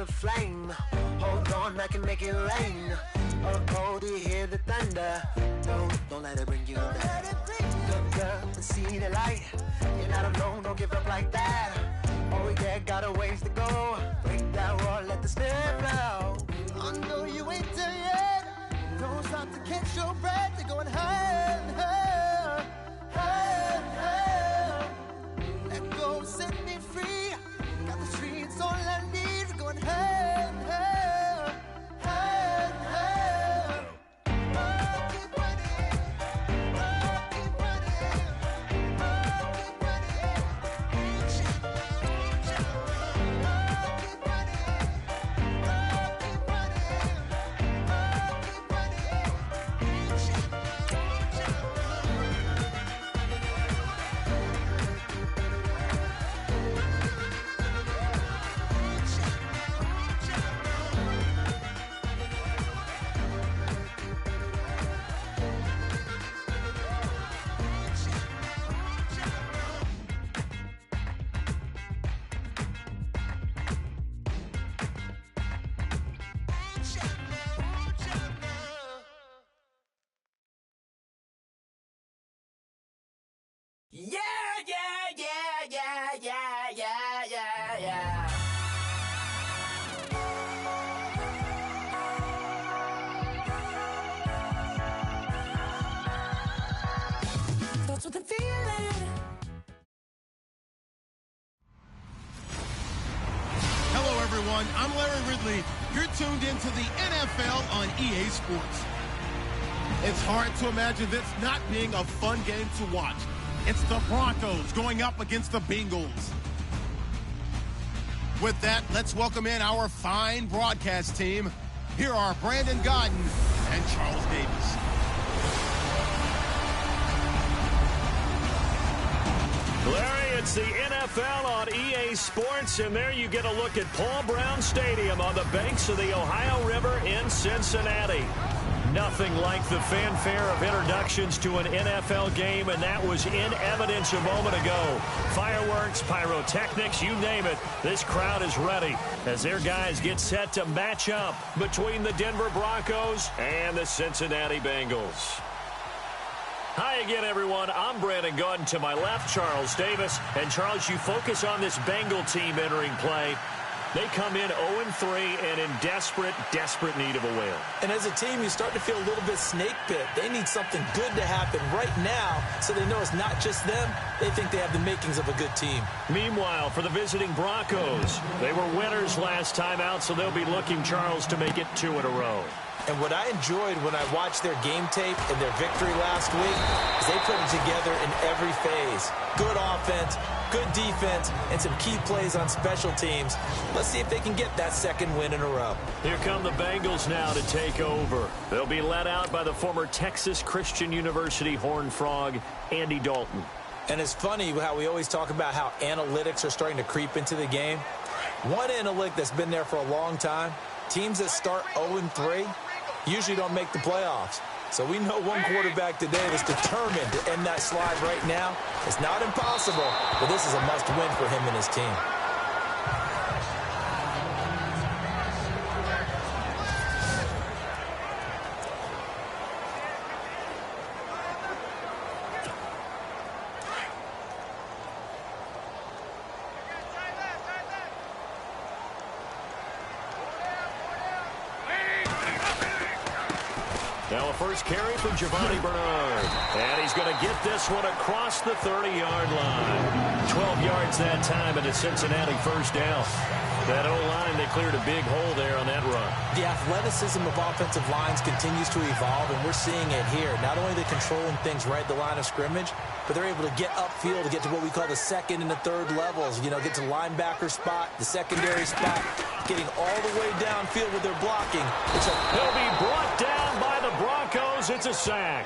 the flame. Hold on, I can make it rain. Oh, do you hear the thunder? No, don't let it bring you down. Look up and see the light. You're not alone, don't give up like that. Oh yeah, got a ways to go. Break that wall, let the spirit flow. I know you ain't there yet. Don't stop to catch your breath. You're going higher and higher, higher and higher. Let go, set me free. Got the streets, all I need. We're going higher and higher, higher and higher. Oh, keep running. Oh, keep running. Oh, keep running. Keep running. Oh, keep running. Oh, keep running. Yeah, yeah, yeah, yeah, yeah, yeah, yeah, yeah. That's what I'm feeling. Hello, everyone. I'm Larry Ridley. You're tuned into the NFL on EA Sports. It's hard to imagine this not being a fun game to watch. It's the Broncos going up against the Bengals. With that, let's welcome in our fine broadcast team. Here are Brandon Godden and Charles Davis. Larry, it's the NFL on EA Sports, and there you get a look at Paul Brown Stadium on the banks of the Ohio River in Cincinnati. Nothing like the fanfare of introductions to an NFL game, and that was in evidence a moment ago. Fireworks, pyrotechnics, you name it. This crowd is ready as their guys get set to match up between the Denver Broncos and the Cincinnati Bengals. Hi again, everyone. I'm Brandon Godden. To my left, Charles Davis. And, Charles, you focus on this Bengal team entering play. They come in 0-3 and in desperate need of a win. And as a team, you start to feel a little bit snake bit. They need something good to happen right now so they know it's not just them. They think they have the makings of a good team. Meanwhile, for the visiting Broncos, they were winners last time out, so they'll be looking, Charles, to make it 2 in a row. And what I enjoyed when I watched their game tape and their victory last week is they put it together in every phase. Good offense, good defense, and some key plays on special teams. Let's see if they can get that second win in a row. Here come the Bengals now to take over. They'll be led out by the former Texas Christian University Horned Frog, Andy Dalton. And it's funny how we always talk about how analytics are starting to creep into the game. One analytic that's been there for a long time, teams that start 0-3 usually don't make the playoffs. So we know one quarterback today that's determined to end that slide right now. It's not impossible, but this is a must-win for him and his team. Now a first carry for Giovanni Bernard. And he's going to get this one across the 30-yard line. 12 yards that time and a Cincinnati first down. That O-line, they cleared a big hole there on that run. The athleticism of offensive lines continues to evolve, and we're seeing it here. Not only are they controlling things right at the line of scrimmage, but they're able to get upfield to get to what we call the second and the third levels. You know, get to the linebacker spot, the secondary spot, getting all the way downfield with their blocking. He'll be brought down by the Broncos. It's a sack.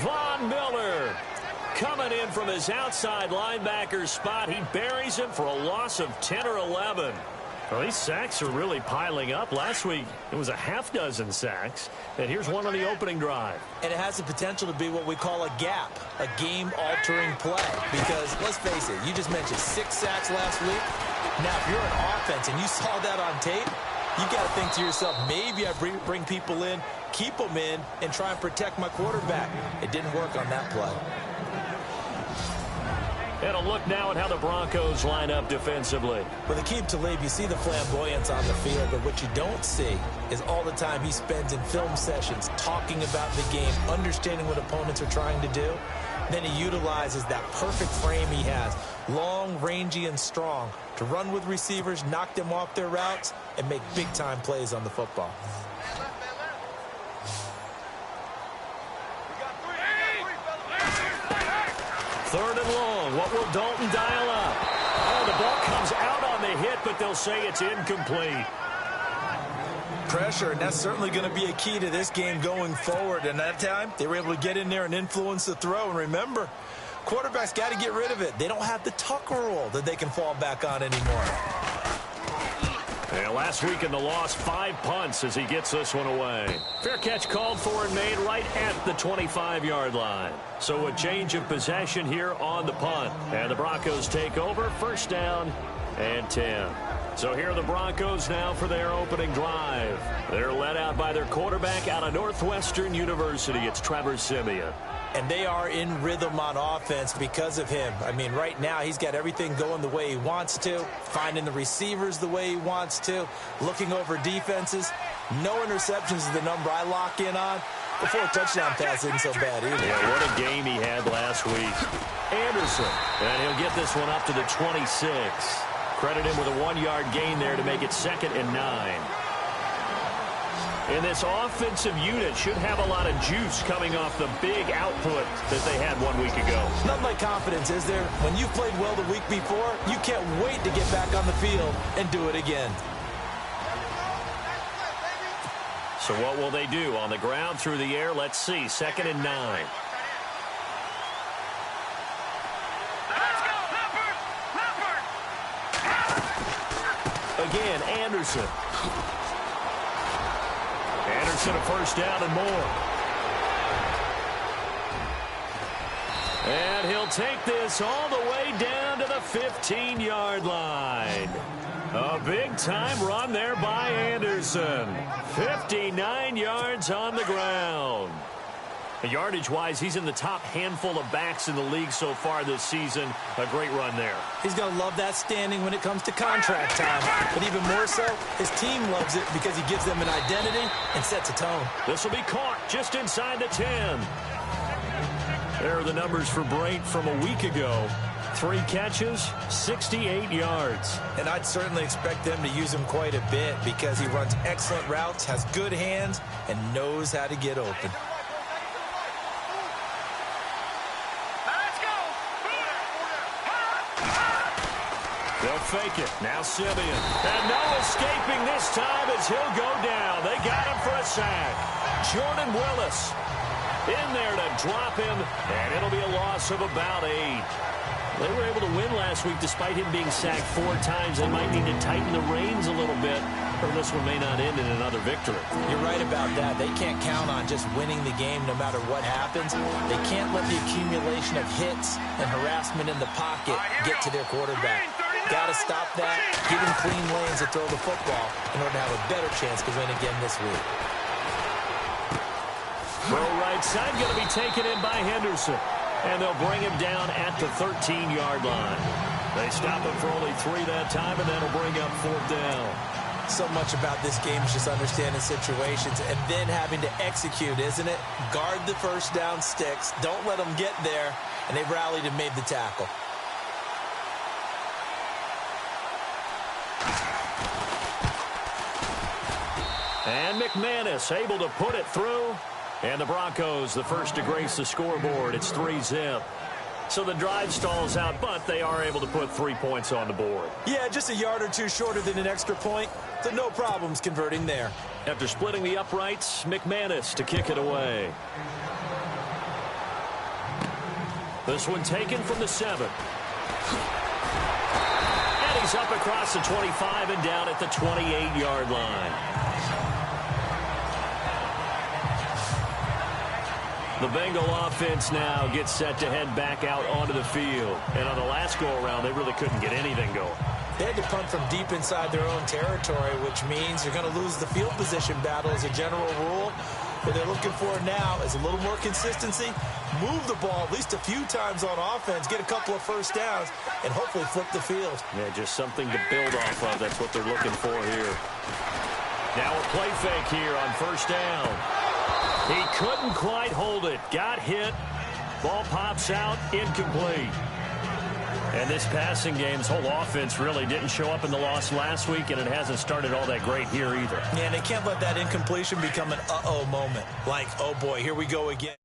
Von Miller coming in from his outside linebacker spot. He buries him for a loss of 10 or 11. Well, these sacks are really piling up. Last week, it was a half dozen sacks. And here's one on the opening drive. And it has the potential to be what we call a gap, a game-altering play. Because, let's face it, you just mentioned 6 sacks last week. Now, if you're an offense and you saw that on tape, You got to think to yourself, maybe I bring people in, keep them in, and try and protect my quarterback. It didn't work on that play. And a look now at how the Broncos line up defensively. With Aqib Talib, you see the flamboyance on the field, but what you don't see is all the time he spends in film sessions talking about the game, understanding what opponents are trying to do. Then he utilizes that perfect frame he has, long, rangy, and strong, to run with receivers, knock them off their routes, and make big-time plays on the football. Third and long. What will Dalton dial up? Oh, the ball comes out on the hit, but they'll say it's incomplete. Pressure, and that's certainly going to be a key to this game going forward. And that time, they were able to get in there and influence the throw. And remember, quarterbacks got to get rid of it. They don't have the Tucker rule that they can fall back on anymore. And last week in the loss, 5 punts as he gets this one away. Fair catch called for and made right at the 25-yard line. So a change of possession here on the punt. And the Broncos take over, first down and 10. So here are the Broncos now for their opening drive. They're led out by their quarterback out of Northwestern University. It's Trevor Siemian. And they are in rhythm on offense because of him. I mean, right now he's got everything going the way he wants to, finding the receivers the way he wants to, looking over defenses. No interceptions is the number I lock in on. The 4 touchdown pass isn't so bad either. Yeah, what a game he had last week. Anderson, and he'll get this one up to the 26. Credit him with a 1-yard gain there to make it 2nd and 9. And this offensive unit should have a lot of juice coming off the big output that they had 1 week ago. Nothing like confidence, is there? When you've played well the week before, you can't wait to get back on the field and do it again. So what will they do? On the ground, through the air, let's see. 2nd and 9. Again, Anderson. Anderson a first down and more. And he'll take this all the way down to the 15-yard line. A big-time run there by Anderson. 59 yards on the ground. Yardage-wise, he's in the top handful of backs in the league so far this season. A great run there. He's going to love that standing when it comes to contract time. But even more so, his team loves it because he gives them an identity and sets a tone. This will be caught just inside the 10. There are the numbers for Brate from a week ago. 3 catches, 68 yards. And I'd certainly expect them to use him quite a bit because he runs excellent routes, has good hands, and knows how to get open. They'll fake it. Now Siemian. And no escaping this time as he'll go down. They got him for a sack. Jordan Willis in there to drop him, and it'll be a loss of about 8. They were able to win last week despite him being sacked 4 times. They might need to tighten the reins a little bit, or this one may not end in another victory. You're right about that. They can't count on just winning the game no matter what happens. They can't let the accumulation of hits and harassment in the pocket get to their quarterback. Got to stop that, give him clean lanes to throw the football in order to have a better chance to win again this week. Throw right side going to be taken in by Henderson. And they'll bring him down at the 13-yard line. They stop him for only 3 that time, and that'll bring up 4th down. So much about this game is just understanding situations and then having to execute, isn't it? Guard the first down sticks. Don't let them get there. And they've rallied and made the tackle. And McManus able to put it through. And the Broncos, the first to grace the scoreboard. It's 3-zip. So the drive stalls out, but they are able to put 3 points on the board. Yeah, just a yard or 2 shorter than an extra point. So no problems converting there. After splitting the uprights, McManus to kick it away. This one taken from the 7. And he's up across the 25 and down at the 28-yard line. The Bengal offense now gets set to head back out onto the field. And on the last go-around, they really couldn't get anything going. They had to punt from deep inside their own territory, which means you're going to lose the field position battle as a general rule. What they're looking for now is a little more consistency, move the ball at least a few times on offense, get a couple of first downs, and hopefully flip the field. Yeah, just something to build off of. That's what they're looking for here. Now a play fake here on first down. He couldn't quite hold it. Got hit. Ball pops out, incomplete. And this passing game's whole offense really didn't show up in the loss last week, and it hasn't started all that great here either. Yeah, and they can't let that incompletion become an uh-oh moment. Like, oh boy, here we go again.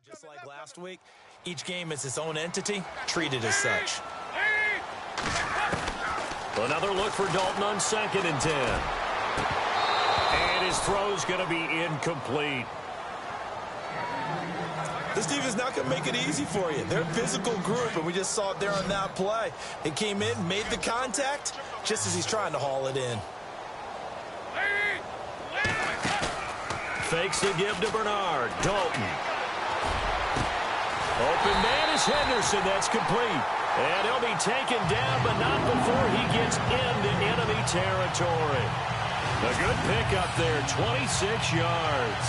Just like last week, each game is its own entity, treated as such. Another look for Dalton on 2nd and 10. And his throw's going to be incomplete. This defense is not going to make it easy for you. They're a physical group, and we just saw it there on that play. They came in, made the contact, just as he's trying to haul it in. Fakes the give to Bernard. Dalton. Open man is Henderson. That's complete. And he'll be taken down, but not before he gets into enemy territory. A good pickup there, 26 yards.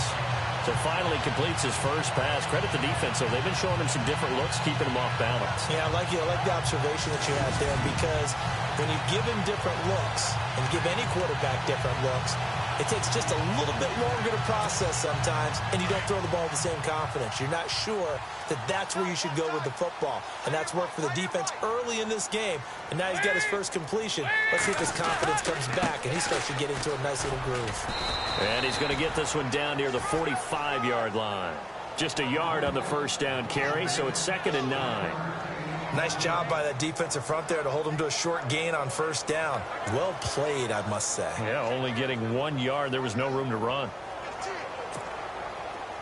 So finally completes his first pass. Credit the defense, though. They've been showing him some different looks, keeping him off balance. Yeah, I like the observation that you had there, because when you give him different looks, and you give any quarterback different looks, it takes just a little bit longer to process sometimes, and you don't throw the ball with the same confidence. You're not sure that that's where you should go with the football. And that's worked for the defense early in this game. And now he's got his first completion. Let's see if his confidence comes back, and he starts to get into a nice little groove. And he's going to get this one down near the 45-yard line. Just a yard on the first down carry, so it's 2nd and 9. Nice job by that defensive front there to hold him to a short gain on first down. Well played, I must say. Yeah, only getting 1 yard. There was no room to run.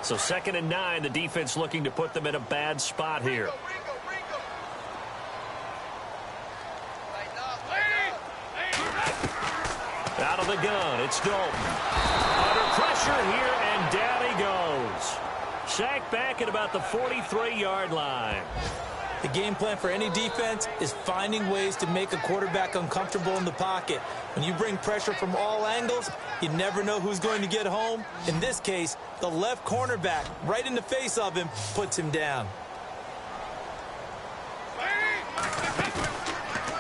So 2nd and 9, the defense looking to put them in a bad spot here. Out of the gun, it's Dalton. Under pressure here, and down he goes. Sacked back at about the 43-yard line. The game plan for any defense is finding ways to make a quarterback uncomfortable in the pocket. When you bring pressure from all angles, you never know who's going to get home. In this case, the left cornerback, right in the face of him, puts him down.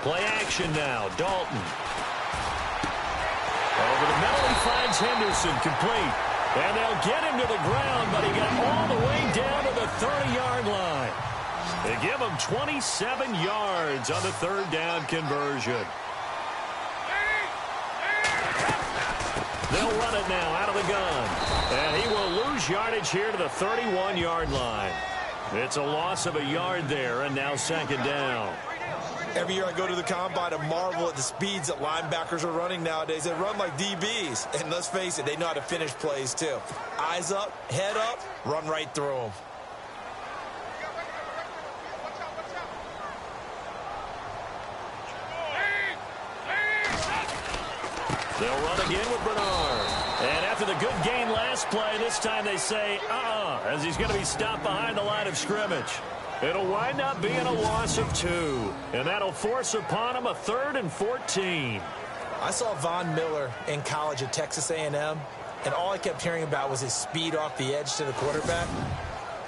Play action now, Dalton. Over the middle, he finds Henderson, complete. And they'll get him to the ground, but he got all the way down to the 30-yard line. They give him 27 yards on the 3rd down conversion. They'll run it now out of the gun. And he will lose yardage here to the 31-yard line. It's a loss of a yard there, and now 2nd down. Every year I go to the combine and marvel at the speeds that linebackers are running nowadays. They run like DBs. And let's face it, they know how to finish plays too. Eyes up, head up, run right through them. They'll run again with Bernard. And after the good gain last play, this time they say, as he's going to be stopped behind the line of scrimmage. It'll wind up being a loss of 2. And that'll force upon him a 3rd and 14. I saw Von Miller in college at Texas A&M, and all I kept hearing about was his speed off the edge to the quarterback.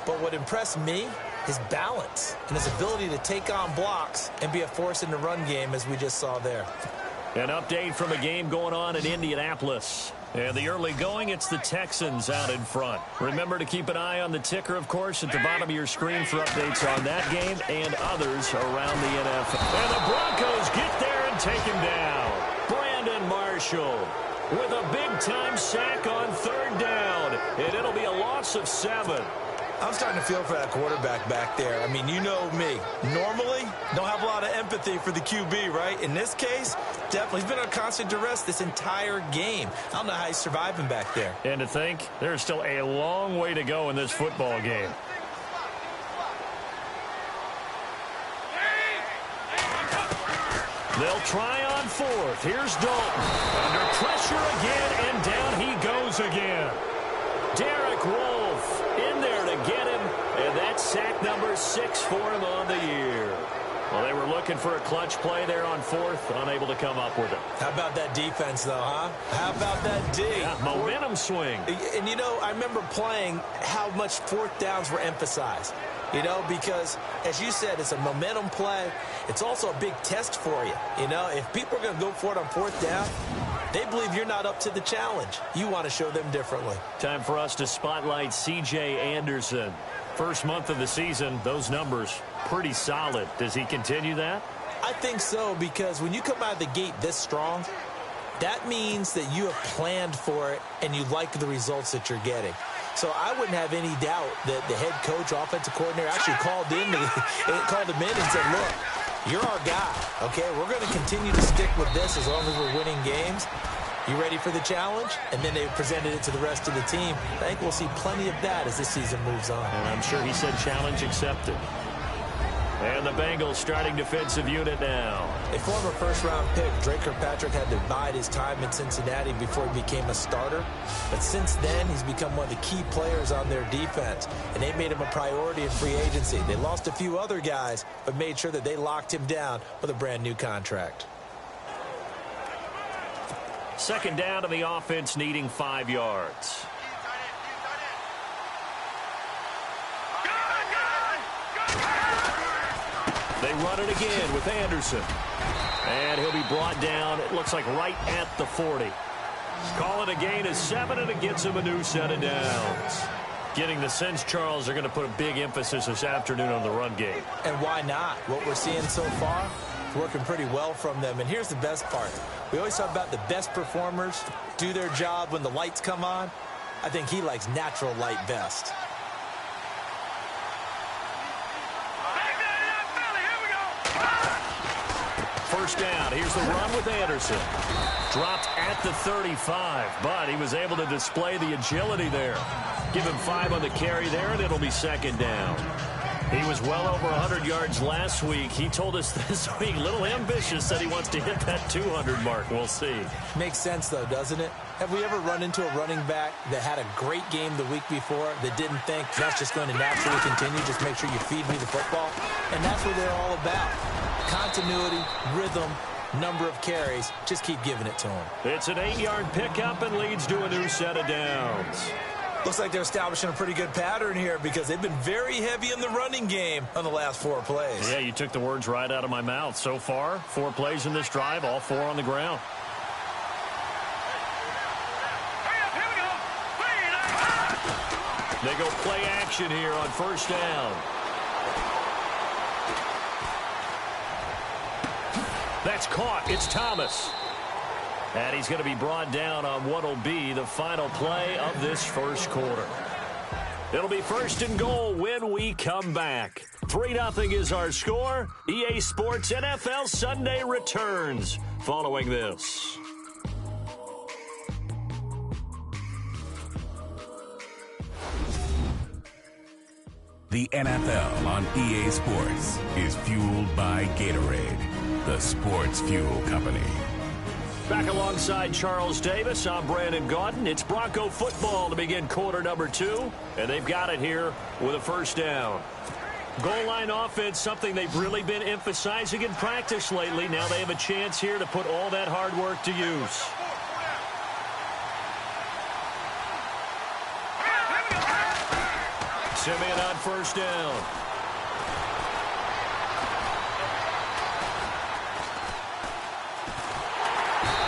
But what impressed me, his balance and his ability to take on blocks and be a force in the run game, as we just saw there. An update from a game going on in Indianapolis. And the early going, it's the Texans out in front. Remember to keep an eye on the ticker, of course, at the bottom of your screen for updates on that game and others around the NFL. And the Broncos get there and take him down. Brandon Marshall with a big-time sack on 3rd down. And it'll be a loss of 7. I'm starting to feel for that quarterback back there. I mean, you know me. Normally, don't have a lot of empathy for the QB, right? In this case, definitely. He's been on constant duress this entire game. I don't know how he's surviving back there. And to think, there's still a long way to go in this football game. They'll try on on fourth. Here's Dalton. Under pressure again, and down he goes again. Derek Wolfe in there to get him, and that's sack number 6 for him on the year. Well, they were looking for a clutch play there on fourth, unable to come up with it. How about that defense, though, huh? How about that D? Yeah, momentum swing. And, you know, I remember playing how much fourth downs were emphasized. You know, because, as you said, it's a momentum play. It's also a big test for you. You know, if people are going to go for it on fourth down, they believe you're not up to the challenge. You want to show them differently. Time for us to spotlight C.J. Anderson. First month of the season, those numbers pretty solid. Does he continue that? I think so, because when you come out of the gate this strong, that means that you have planned for it and you like the results that you're getting. So I wouldn't have any doubt that the head coach, offensive coordinator, actually called him in and said, look, you're our guy, okay? We're going to continue to stick with this as long as we're winning games. You ready for the challenge? And then they presented it to the rest of the team. I think we'll see plenty of that as this season moves on. And I'm sure he said challenge accepted. And the Bengals starting defensive unit now. A former first-round pick, Drake Kirkpatrick, had to bide his time in Cincinnati before he became a starter. But since then, he's become one of the key players on their defense. And they made him a priority in free agency. They lost a few other guys, but made sure that they locked him down with a brand-new contract. Second down to the offense, needing 5 yards. They run it again with Anderson. And he'll be brought down, it looks like right at the 40. Call it a gain of 7, and it gets him a new set of downs. Getting the sense, Charles, they're going to put a big emphasis this afternoon on the run game. And why not? What we're seeing so far, working pretty well from them. And here's the best part. We always talk about the best performers do their job when the lights come on. I think he likes natural light best. First down. Here's the run with Anderson. Dropped at the 35, but he was able to display the agility there. Give him 5 on the carry there, and it'll be second down. He was well over 100 yards last week. He told us this week, a little ambitious, that he wants to hit that 200 mark. We'll see. Makes sense, though, doesn't it? Have we ever run into a running back that had a great game the week before that didn't think that's just going to naturally continue, just make sure you feed me the football? And that's what they're all about. Continuity, rhythm, number of carries. Just keep giving it to him. It's an 8-yard pickup and leads to a new set of downs. Looks like they're establishing a pretty good pattern here because they've been very heavy in the running game on the last 4 plays. Yeah, you took the words right out of my mouth. So far, 4 plays in this drive, all 4 on the ground. They go play action here on first down. That's caught. It's Thomas. And he's going to be brought down on what will be the final play of this first quarter. It'll be first and goal when we come back. 3-0 is our score. EA Sports NFL Sunday returns following this. The NFL on EA Sports is fueled by Gatorade, the sports fuel company. Back alongside Charles Davis, I'm Brandon Gaudin. It's Bronco football to begin quarter number 2, and they've got it here with a first down. Goal line offense, something they've really been emphasizing in practice lately. Now they have a chance here to put all that hard work to use. Simeon on first down.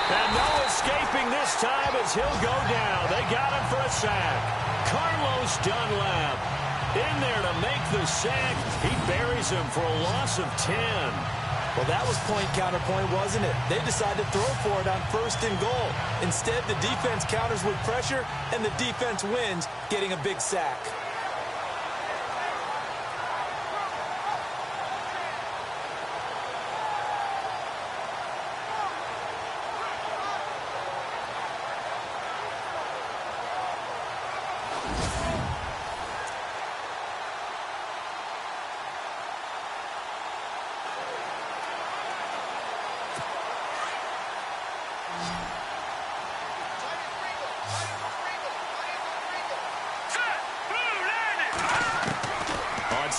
And no escaping this time as he'll go down. They got him for a sack. Carlos Dunlap in there to make the sack. He buries him for a loss of 10. Well, that was point counterpoint, wasn't it? They decided to throw for it on first and goal. Instead, the defense counters with pressure, and the defense wins, getting a big sack.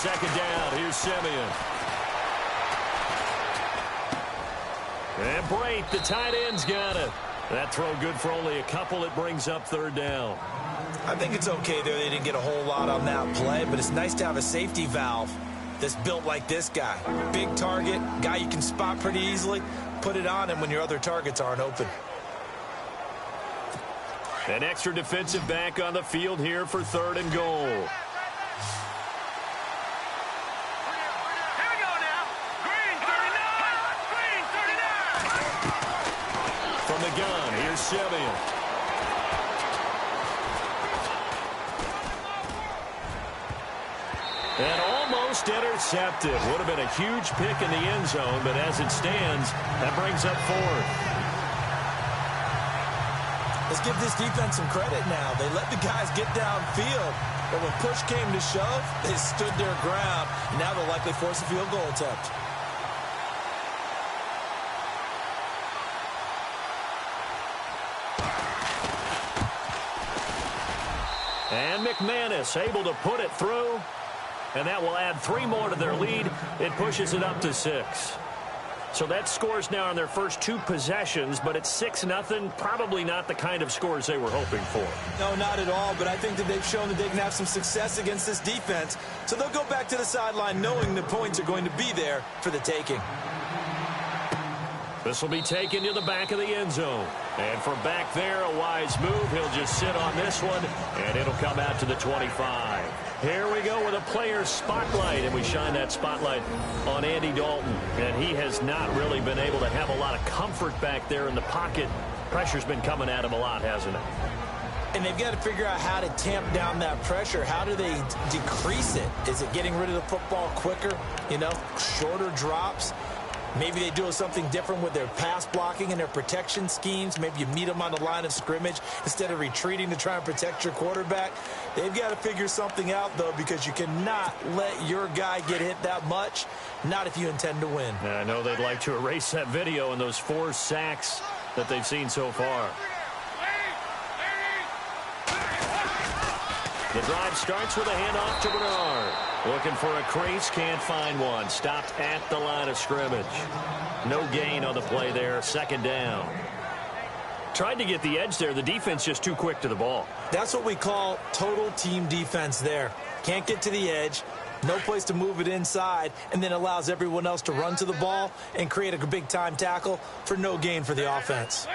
second down. Here's Simeon. And Brate, the tight end's got it. That throw good for only a couple. It brings up third down. I think it's okay there. They didn't get a whole lot on that play, but it's nice to have a safety valve that's built like this guy. Big target, guy you can spot pretty easily. Put it on him when your other targets aren't open. An extra defensive back on the field here for third and goal. Here we go now. Green 39. From the gun, here's Simeon. And almost intercepted. Would have been a huge pick in the end zone, but as it stands, that brings up fourth. Let's give this defense some credit now. They let the guys get downfield, but when push came to shove, they stood their ground. Now they'll likely force a field goal attempt. And McManus able to put it through. And that will add 3 more to their lead. It pushes it up to 6. So that scores now on their first 2 possessions, but it's 6-0. Probably not the kind of scores they were hoping for. No, not at all, but I think that they've shown that they can have some success against this defense. So they'll go back to the sideline knowing the points are going to be there for the taking. This will be taken to the back of the end zone. And from back there, a wise move. He'll just sit on this one, and it'll come out to the 25. Here we go with a player's spotlight, and we shine that spotlight on Andy Dalton. And he has not really been able to have a lot of comfort back there in the pocket. Pressure's been coming at him a lot, hasn't it? And they've got to figure out how to tamp down that pressure. How do they decrease it? Is it getting rid of the football quicker? You know, shorter drops? Maybe they do something different with their pass blocking and their protection schemes. Maybe you meet them on the line of scrimmage instead of retreating to try and protect your quarterback. They've got to figure something out, though, because you cannot let your guy get hit that much, not if you intend to win. I know they'd like to erase that video and those 4 sacks that they've seen so far. The drive starts with a handoff to Bernard. Looking for a crease, can't find one. Stopped at the line of scrimmage. No gain on the play there, second down. Tried to get the edge there. The defense just too quick to the ball. That's what we call total team defense there. Can't get to the edge, no place to move it inside, and then allows everyone else to run to the ball and create a big-time tackle for no gain for the offense.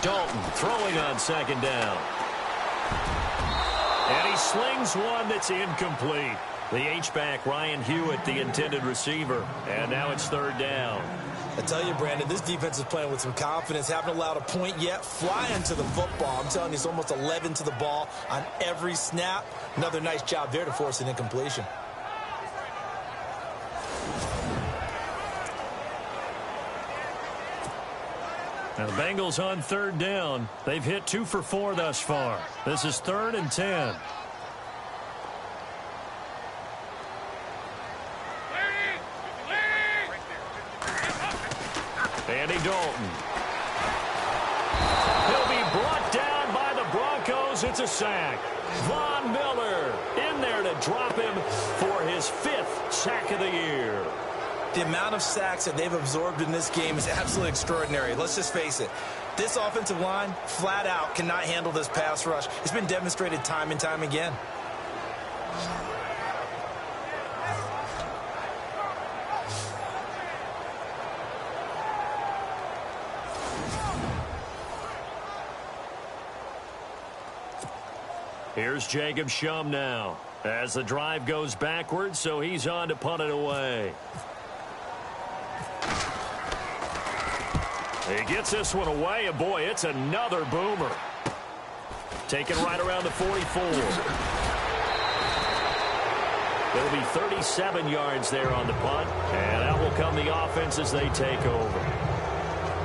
Dalton throwing on second down. And he slings one that's incomplete. The H-back, Ryan Hewitt, the intended receiver. And now it's third down. I tell you, Brandon, this defense is playing with some confidence. Haven't allowed a point yet. Flying to the football. I'm telling you, it's almost 11 to the ball on every snap. Another nice job there to force an incompletion. Now the Bengals on third down. They've hit 2 for 4 thus far. This is 3rd and 10. Andy Dalton. He'll be brought down by the Broncos. It's a sack. Von Miller in there to drop him for his 5th sack of the year. The amount of sacks that they've absorbed in this game is absolutely extraordinary. Let's just face it. This offensive line, flat out, cannot handle this pass rush. It's been demonstrated time and time again. Here's Jacob Shum now as the drive goes backwards, so he's on to punt it away. He gets this one away, and boy, it's another boomer. Taken right around the 44. It'll be 37 yards there on the punt, and out will come the offense as they take over.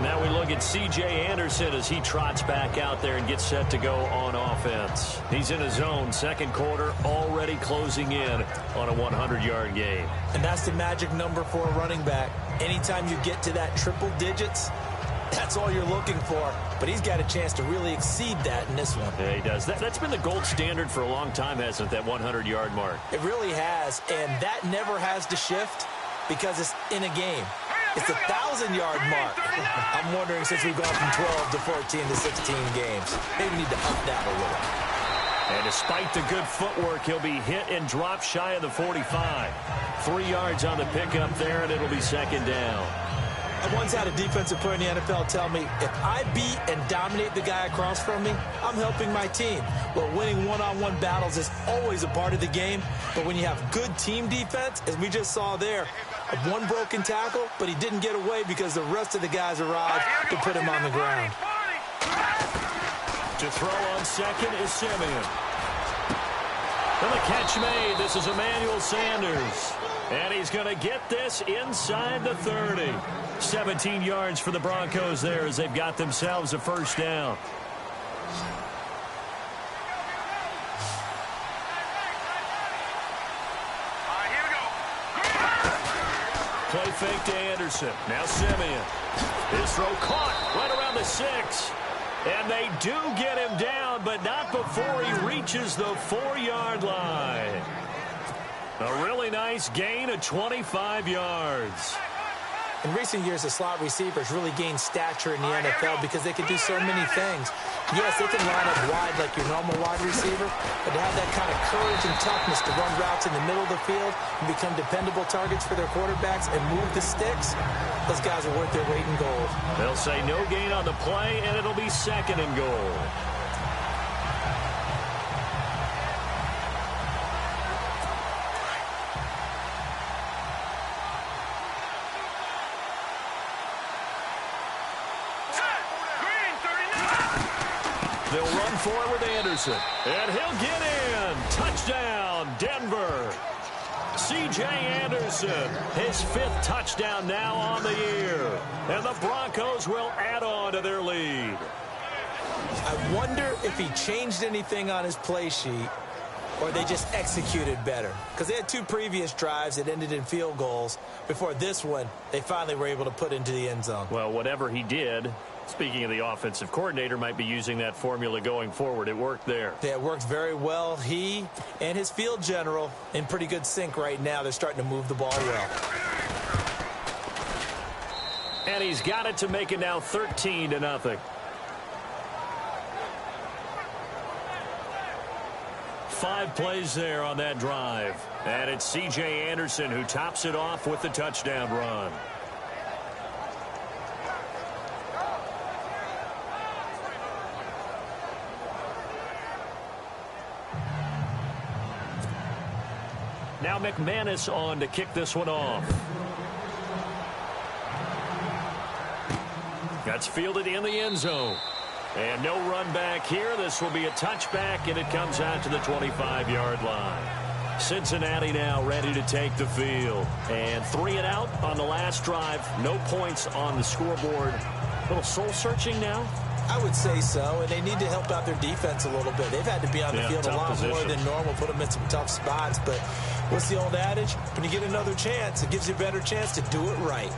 Now we look at C.J. Anderson as he trots back out there and gets set to go on offense. He's in his zone, second quarter, already closing in on a 100-yard game. And that's the magic number for a running back. Anytime you get to that triple digits, That's all you're looking for, but he's got a chance to really exceed that in this one. Yeah, he does. That's been the gold standard for a long time, hasn't it, that 100-yard mark? It really has, and that never has to shift because it's in a game. It's a 1,000-yard mark. I'm wondering, since we've gone from 12 to 14 to 16 games, maybe we need to up that a little. And despite the good footwork, he'll be hit and dropped shy of the 45. 3 yards on the pickup there, and it'll be second down. I once had a defensive player in the NFL tell me, if I beat and dominate the guy across from me, I'm helping my team. Well, winning one-on-one battles is always a part of the game, but when you have good team defense, as we just saw there, one broken tackle, but he didn't get away because the rest of the guys arrived to put him on the ground. To throw on second is Simeon. And the catch made. This is Emmanuel Sanders. And he's going to get this inside the 30. 17 yards for the Broncos there as they've got themselves a first down. Here we go. Play fake to Anderson. Now Simeon. His throw caught right around the 6. And they do get him down, but not before he reaches the 4-yard line. A really nice gain of 25 yards. In recent years, the slot receivers really gained stature in the NFL because they can do so many things. Yes, they can line up wide like your normal wide receiver, but to have that kind of courage and toughness to run routes in the middle of the field and become dependable targets for their quarterbacks and move the sticks, those guys are worth their weight in gold. They'll say no gain on the play, and it'll be second and goal. They'll run for it with Anderson. And he'll get in. Touchdown, Denver. C.J. Anderson, his 5th touchdown now on the year. And the Broncos will add on to their lead. I wonder if he changed anything on his play sheet or they just executed better. Because they had 2 previous drives that ended in field goals. Before this one, they finally were able to put into the end zone. Well, whatever he did, speaking of the offensive coordinator, might be using that formula going forward. It worked there. Yeah, it worked very well. He and his field general in pretty good sync right now. They're starting to move the ball well. And he's got it to make it now 13-0. 5 plays there on that drive. And it's C.J. Anderson who tops it off with the touchdown run. Now McManus on to kick this one off. That's fielded in the end zone. And no run back here. This will be a touchback, and it comes out to the 25-yard line. Cincinnati now ready to take the field. And 3 and out on the last drive. No points on the scoreboard. A little soul-searching now? I would say so, and they need to help out their defense a little bit. They've had to be on the field a lot more than normal, put them in some tough spots. But what's the old adage? When you get another chance, it gives you a better chance to do it right.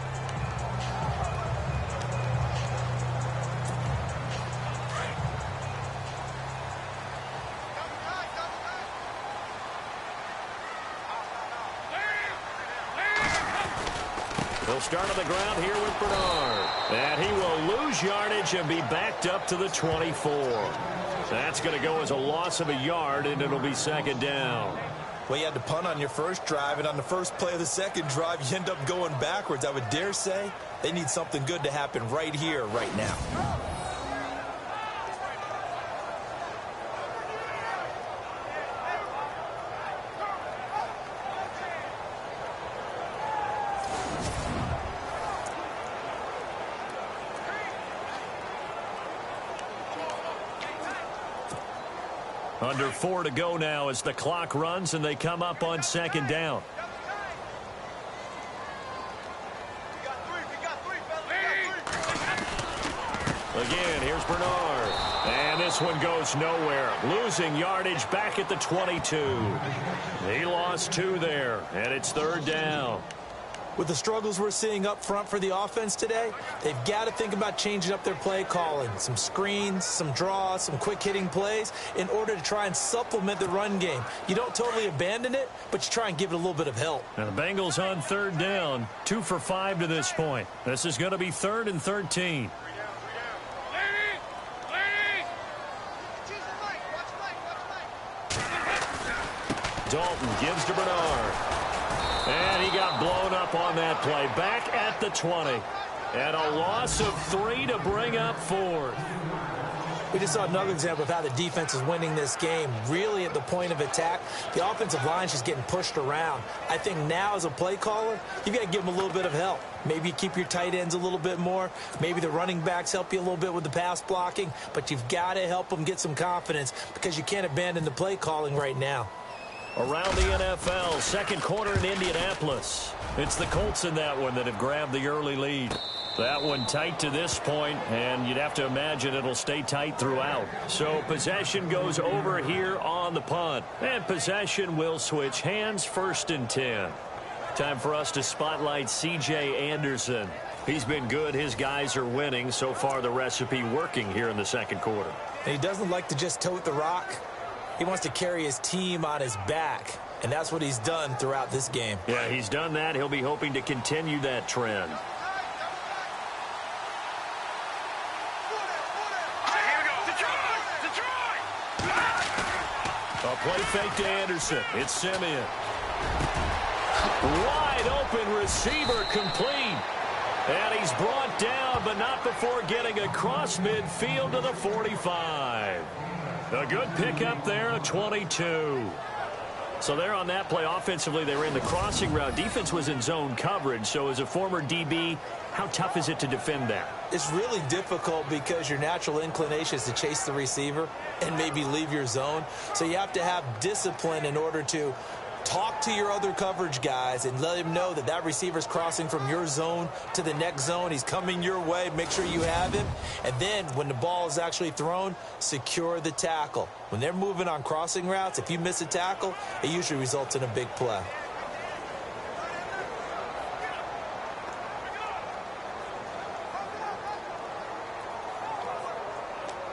He'll start on the ground here with Bernard. And he will lose yardage and be backed up to the 24. That's going to go as a loss of a yard, and it'll be second down. Well, you had to punt on your first drive, and on the first play of the second drive, you end up going backwards. I would dare say they need something good to happen right here, right now. Under 4 to go now as the clock runs and they come up on second down. Again, here's Bernard. And this one goes nowhere. Losing yardage back at the 22. He lost 2 there, and it's third down. With the struggles we're seeing up front for the offense today, they've got to think about changing up their play calling. Some screens, some draws, some quick-hitting plays in order to try and supplement the run game. You don't totally abandon it, but you try and give it a little bit of help. Now the Bengals on third down, 2 for 5 to this point. This is going to be 3rd and 13. Dalton gives to Bernard. And he got blown up on that play. Back at the 20. And a loss of 3 to bring up 4th. We just saw another example of how the defense is winning this game. Really at the point of attack, the offensive line is just getting pushed around. I think now as a play caller, you've got to give them a little bit of help. Maybe keep your tight ends a little bit more. Maybe the running backs help you a little bit with the pass blocking. But you've got to help them get some confidence because you can't abandon the play calling right now. Around the NFL, second quarter in Indianapolis. It's the Colts in that one that have grabbed the early lead. That one tight to this point, and you'd have to imagine it'll stay tight throughout. So possession goes over here on the punt. And possession will switch hands, 1st and 10. Time for us to spotlight C.J. Anderson. He's been good. His guys are winning. So far, the recipe working here in the second quarter. And he doesn't like to just tote the rock. He wants to carry his team on his back, and that's what he's done throughout this game. Yeah, he's done that. He'll be hoping to continue that trend. A play fake to Anderson. It's Simeon. Wide open receiver complete. And he's brought down, but not before getting across midfield to the 45. A good pickup there, a 22. So there on that play, offensively, they were in the crossing route. Defense was in zone coverage. So as a former DB, how tough is it to defend that? It's really difficult because your natural inclination is to chase the receiver and maybe leave your zone. So you have to have discipline in order to talk to your other coverage guys and let him know that that receiver's crossing from your zone to the next zone. He's coming your way. Make sure you have him. And then when the ball is actually thrown, secure the tackle. When they're moving on crossing routes, if you miss a tackle, it usually results in a big play.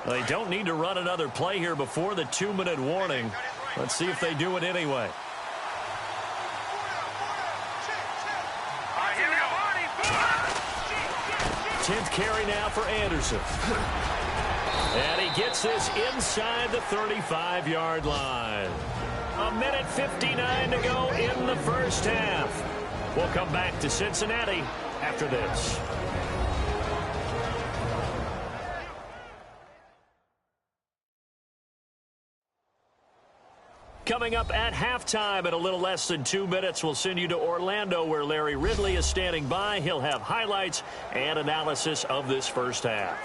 They don't need to run another play here before the 2-minute warning. Let's see if they do it anyway. Tenth carry now for Anderson. And he gets this inside the 35-yard line. 1:59 to go in the first half. We'll come back to Cincinnati after this. Coming up at halftime in a little less than 2 minutes, we'll send you to Orlando where Larry Ridley is standing by. He'll have highlights and analysis of this first half.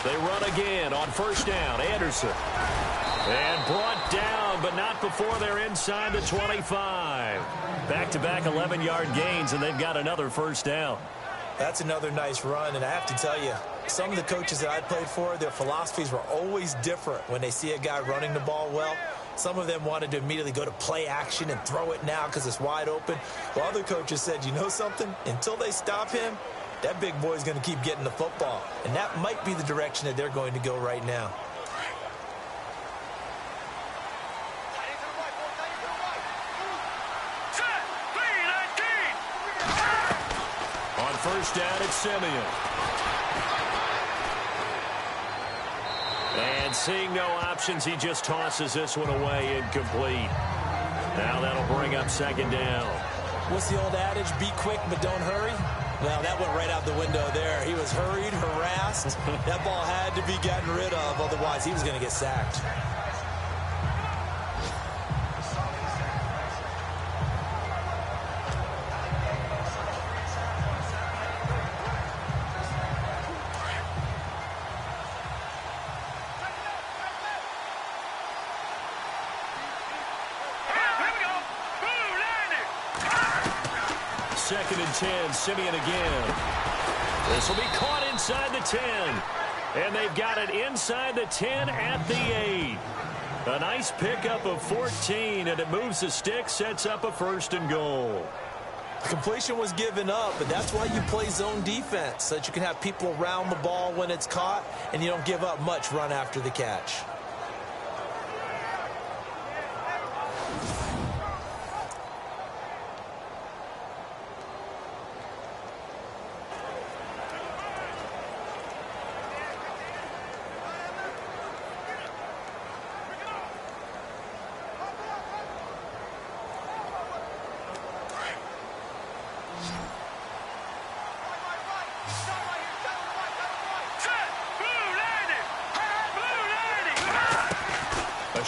They run again on first down. Anderson. And brought down, but not before they're inside the 25. Back-to-back 11-yard gains, and they've got another first down. That's another nice run, and I have to tell you, some of the coaches that I played for, their philosophies were always different when they see a guy running the ball well. Some of them wanted to immediately go to play action and throw it now because it's wide open. While other coaches said, you know something? Until they stop him, that big boy's going to keep getting the football. And that might be the direction that they're going to go right now. On first down, it's Simeon. And seeing no options, he just tosses this one away incomplete. Now that'll bring up second down. What's the old adage? Be quick, but don't hurry. Well, that went right out the window there. He was hurried, harassed. That ball had to be gotten rid of. Otherwise, he was going to get sacked. 2nd and 10. Simeon again. This will be caught inside the 10. And they've got it inside the 10 at the 8. A nice pickup of 14, and it moves the stick, sets up a 1st and goal. The completion was given up, but that's why you play zone defense, so that you can have people around the ball when it's caught, and you don't give up much run after the catch.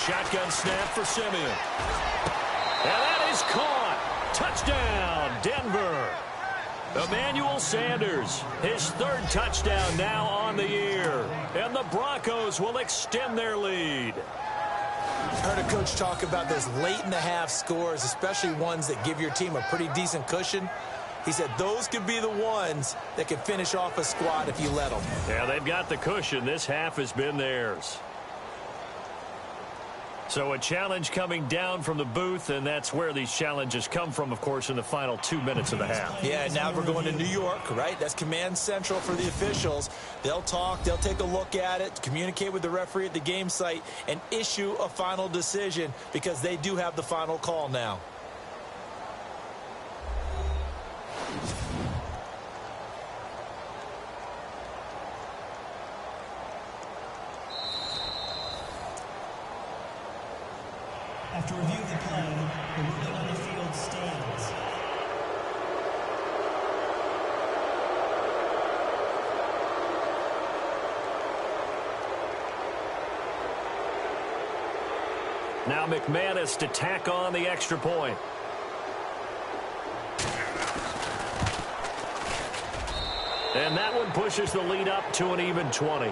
Shotgun snap for Simeon. And that is caught. Touchdown, Denver. Emmanuel Sanders, his 3rd touchdown now on the year. And the Broncos will extend their lead. I heard a coach talk about those late-in-the-half scores, especially ones that give your team a pretty decent cushion. He said those could be the ones that can finish off a squad if you let them. Yeah, they've got the cushion. This half has been theirs. So a challenge coming down from the booth, and that's where these challenges come from, of course, in the final 2 minutes of the half. Yeah, now we're going to New York, right? That's command central for the officials. They'll talk, they'll take a look at it, communicate with the referee at the game site, and issue a final decision because they do have the final call now. After review of the play, the ruling on the field stands. Now McManus to tack on the extra point. And that one pushes the lead up to an even 20.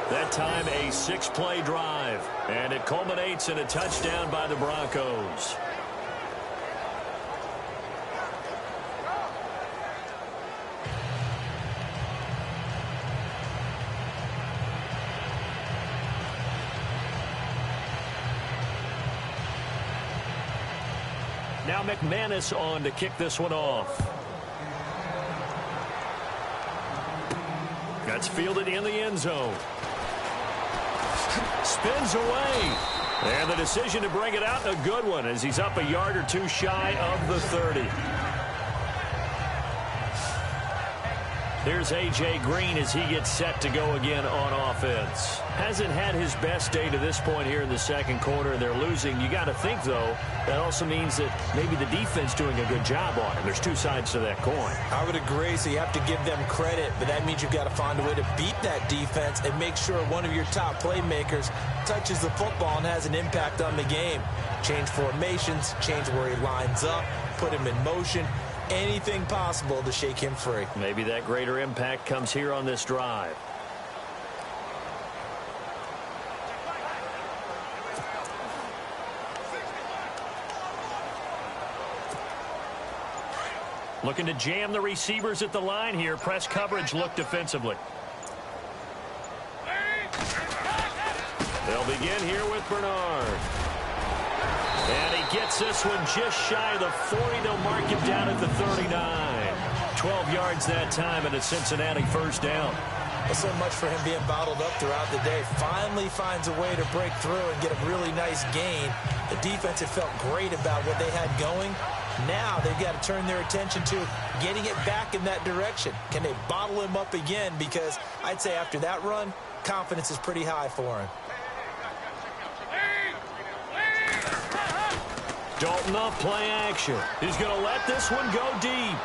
That time a 6-play drive, and it culminates in a touchdown by the Broncos. Now McManus on to kick this one off. That's fielded in the end zone. Spins away. And the decision to bring it out, a good one, as he's up a yard or two shy of the 30. Here's A.J. Green as he gets set to go again on offense. Hasn't had his best day to this point here in the second quarter. They're losing. You got to think, though, that also means that maybe the defense doing a good job on him. There's two sides to that coin. I would agree, so you have to give them credit, but that means you've got to find a way to beat that defense and make sure one of your top playmakers touches the football and has an impact on the game. Change formations, change where he lines up, put him in motion. Anything possible to shake him free. Maybe that greater impact comes here on this drive. Looking to jam the receivers at the line here. Press coverage look defensively. They'll begin here with Bernard. And he gets this one just shy of the 40. They'll mark him down at the 39. 12 yards that time and a Cincinnati first down. Well, so much for him being bottled up throughout the day. Finally finds a way to break through and get a really nice gain. The defense had felt great about what they had going. Now they've got to turn their attention to getting it back in that direction. Can they bottle him up again? Because I'd say after that run, confidence is pretty high for him. Dalton off play action. He's going to let this one go deep.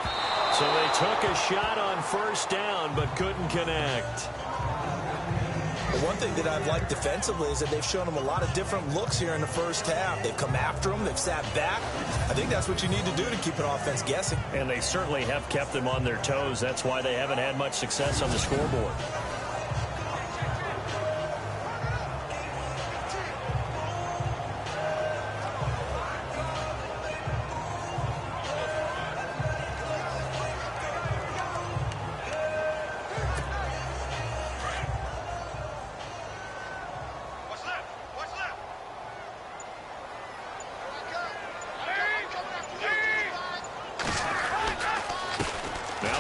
So they took a shot on first down but couldn't connect. One thing that I've liked defensively is that they've shown him a lot of different looks here in the first half. They've come after him. They've sat back. I think that's what you need to do to keep an offense guessing. And they certainly have kept them on their toes. That's why they haven't had much success on the scoreboard.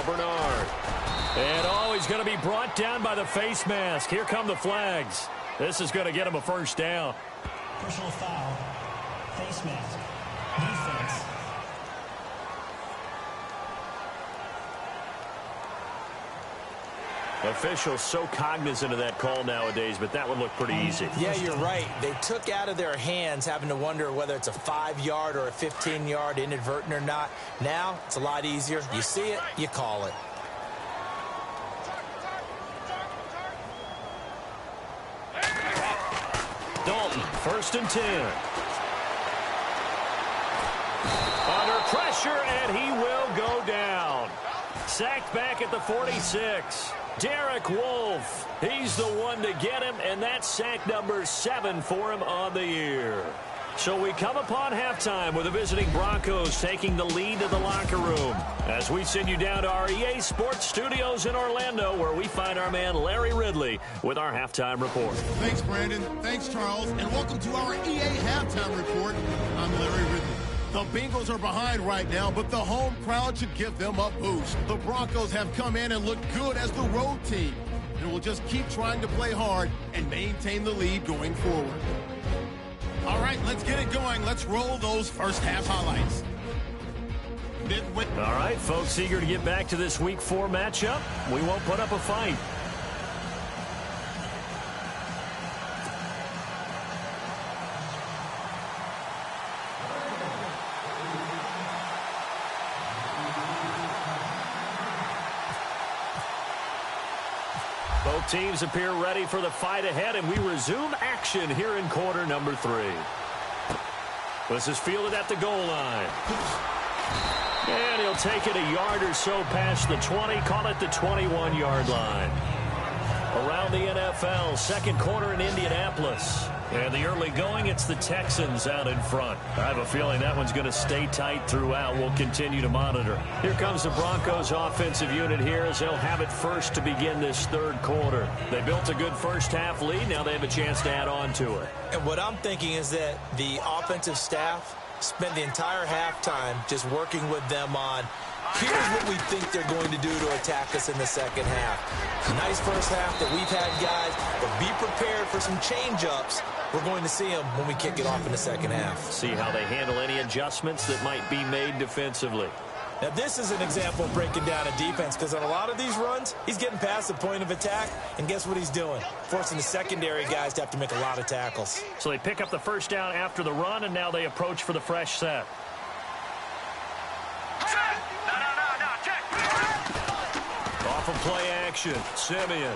Bernard. And, he's going to be brought down by the face mask. Here come the flags. This is going to get him a first down. Personal foul. Face mask. Defense. Officials so cognizant of that call nowadays, but that one looked pretty easy. Yeah, you're right. They took out of their hands having to wonder whether it's a 5-yard or a 15-yard inadvertent or not. Now, it's a lot easier. You see it, you call it. Dalton, 1st and 10. Under pressure, and he will go down. Sacked back at the 46. Derek Wolfe, he's the one to get him, and that's sack number 7 for him on the year. So we come upon halftime with the visiting Broncos taking the lead to the locker room as we send you down to our EA Sports Studios in Orlando, where we find our man Larry Ridley with our halftime report. Thanks, Brandon. Thanks, Charles. And welcome to our EA Halftime Report. I'm Larry Ridley. The Bengals are behind right now, but the home crowd should give them a boost. The Broncos have come in and looked good as the road team, and will just keep trying to play hard and maintain the lead going forward. All right, let's get it going. Let's roll those first half highlights. All right, folks, eager to get back to this Week 4 matchup. We won't put up a fight. Both teams appear ready for the fight ahead, and we resume action here in quarter number 3. This is fielded at the goal line. And he'll take it a yard or so past the 20, call it the 21-yard line. Around the NFL, second quarter in Indianapolis. And the early going, it's the Texans out in front. I have a feeling that one's going to stay tight throughout. We'll continue to monitor. Here comes the Broncos offensive unit here as they'll have it first to begin this third quarter. They built a good first half lead. Now they have a chance to add on to it. And what I'm thinking is that the offensive staff spent the entire halftime just working with them on, here's what we think they're going to do to attack us in the second half. Nice first half that we've had, guys, but be prepared for some change-ups. We're going to see them when we kick it off in the second half. See how they handle any adjustments that might be made defensively. Now, this is an example of breaking down a defense, because on a lot of these runs, he's getting past the point of attack, and guess what he's doing? Forcing the secondary guys to have to make a lot of tackles. So they pick up the first down after the run, and now they approach for the fresh set. Off of play action, Simeon.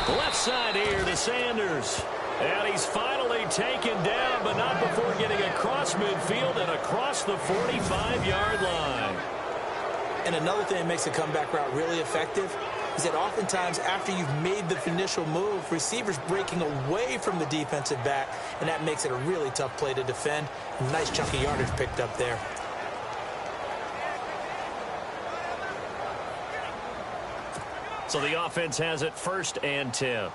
Left side here to Sanders. And he's finally taken down, but not before getting across midfield and across the 45-yard line. And another thing that makes a comeback route really effective is that oftentimes after you've made the initial move, receivers breaking away from the defensive back, and that makes it a really tough play to defend. Nice chunk of yardage picked up there. So the offense has it 1st and 10.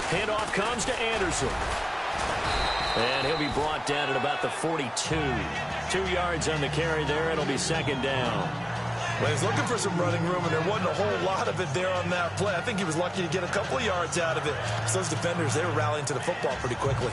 Handoff comes to Anderson. And he'll be brought down at about the 42. 2 yards on the carry there. It'll be second down. Well, he's looking for some running room, and there wasn't a whole lot of it there on that play. I think he was lucky to get a couple of yards out of it. So those defenders, they were rallying to the football pretty quickly.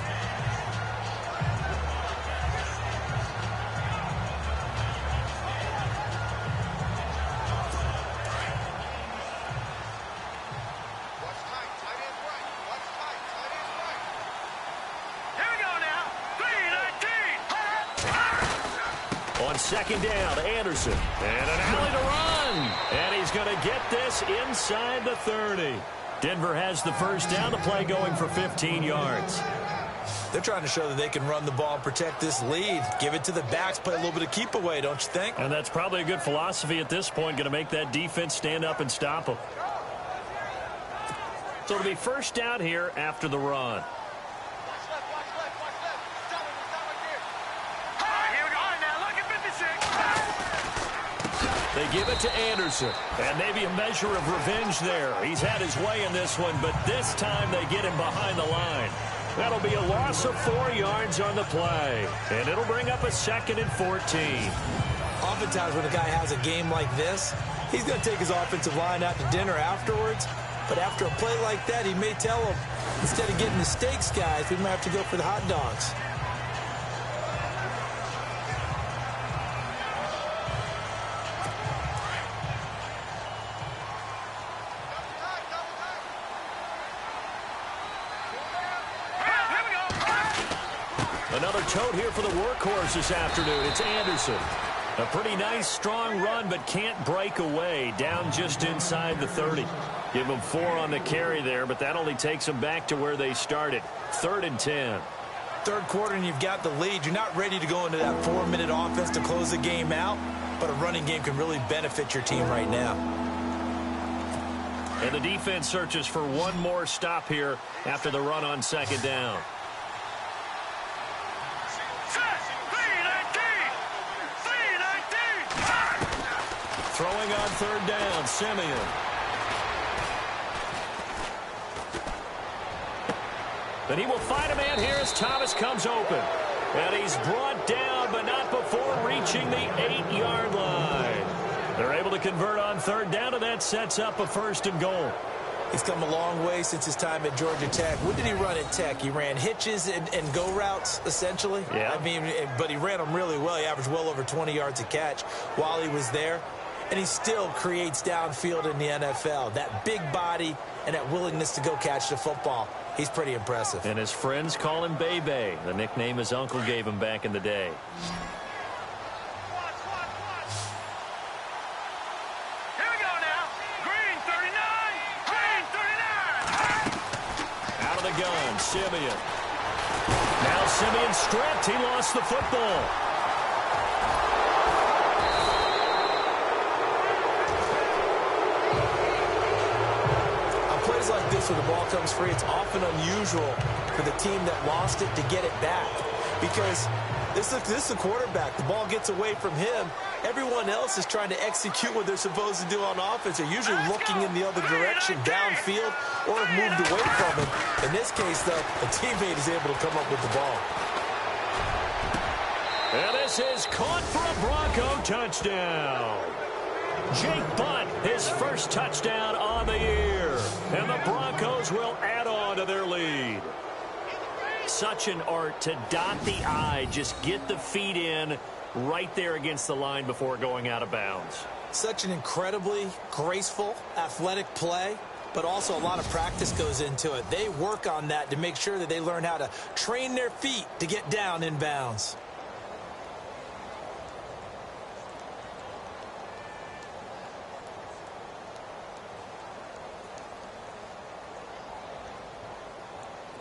Second down, Anderson. And an alley to run. And he's going to get this inside the 30. Denver has the first down. The play going for 15 yards. They're trying to show that they can run the ball and protect this lead. Give it to the backs, play a little bit of keep away, don't you think? And that's probably a good philosophy at this point, going to make that defense stand up and stop them. So it'll be first down here after the run. They give it to Anderson. And maybe a measure of revenge there. He's had his way in this one, but this time they get him behind the line. That'll be a loss of 4 yards on the play. And it'll bring up a 2nd and 14. Oftentimes when a guy has a game like this, he's going to take his offensive line out to dinner afterwards. But after a play like that, he may tell them, instead of getting the steaks, guys, we might have to go for the hot dogs. Another tote here for the workhorse this afternoon. It's Anderson. A pretty nice, strong run, but can't break away. Down just inside the 30. Give them 4 on the carry there, but that only takes them back to where they started. 3rd and 10. Third quarter and you've got the lead. You're not ready to go into that 4-minute offense to close the game out, but a running game can really benefit your team right now. And the defense searches for one more stop here after the run on 2nd down. Throwing on 3rd down, Simeon. And he will find a man here as Thomas comes open. And he's brought down, but not before reaching the 8-yard line. They're able to convert on 3rd down, and that sets up a 1st and goal. He's come a long way since his time at Georgia Tech. What did he run at Tech? He ran hitches and go routes, essentially. Yeah. I mean, but he ran them really well. He averaged well over 20 yards a catch while he was there. And he still creates downfield in the NFL. That big body and that willingness to go catch the football. He's pretty impressive. And his friends call him Bebe, the nickname his uncle gave him back in the day. Here we go now. Green 39. Green 39. Out of the gun, Simeon. Now Simeon stripped. He lost the football. Like this when the ball comes free, it's often unusual for the team that lost it to get it back, because this is the quarterback. The ball gets away from him. Everyone else is trying to execute what they're supposed to do on offense. They're usually looking in the other direction, downfield, or have moved away from him. In this case, though, a teammate is able to come up with the ball. And this is caught for a Bronco touchdown. Jake Butt, his first touchdown on the year. And the Broncos will add on to their lead. Such an art to dot the I, just get the feet in right there against the line before going out of bounds. Such an incredibly graceful, athletic play, but also a lot of practice goes into it. They work on that to make sure that they learn how to train their feet to get down in bounds.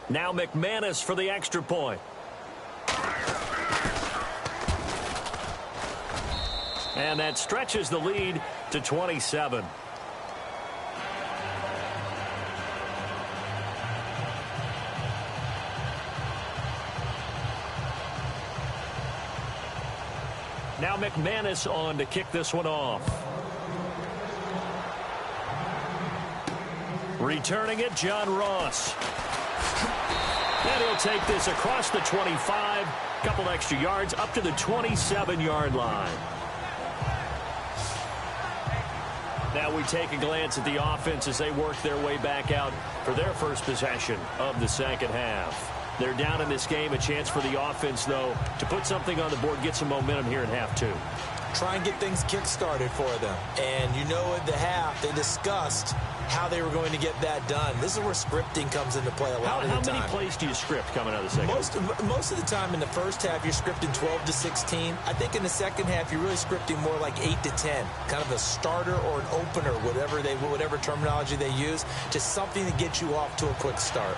Now McManus for the extra point. And that stretches the lead to 27. Now McManus on to kick this one off. Returning it, John Ross. And he'll take this across the 25, couple extra yards up to the 27-yard line. Now we take a glance at the offense as they work their way back out for their first possession of the second half. They're down in this game. A chance for the offense, though, to put something on the board, get some momentum here in half 2. Try and get things kick-started for them. And you know at the half, they discussed how they were going to get that done. This is where scripting comes into play a lot of the time. How many plays do you script coming out of the second half? Most of the time in the first half, you're scripting 12 to 16. I think in the second half, you're really scripting more like 8 to 10. Kind of a starter or an opener, whatever terminology they use. Just something to get you off to a quick start.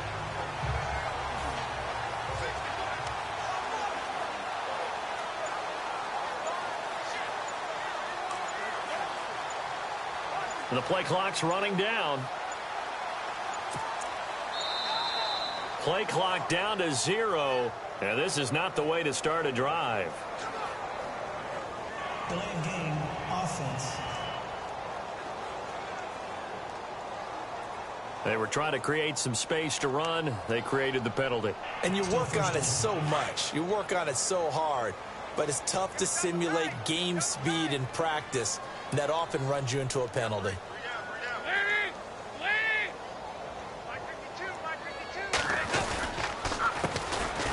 The play clock's running down. Play clock down to 0. And this is not the way to start a drive. Delay of game, offense. offense. They were trying to create some space to run. They created the penalty. And you work on it so much. You work on it so hard. But it's tough to simulate game speed in practice. And that often runs you into a penalty.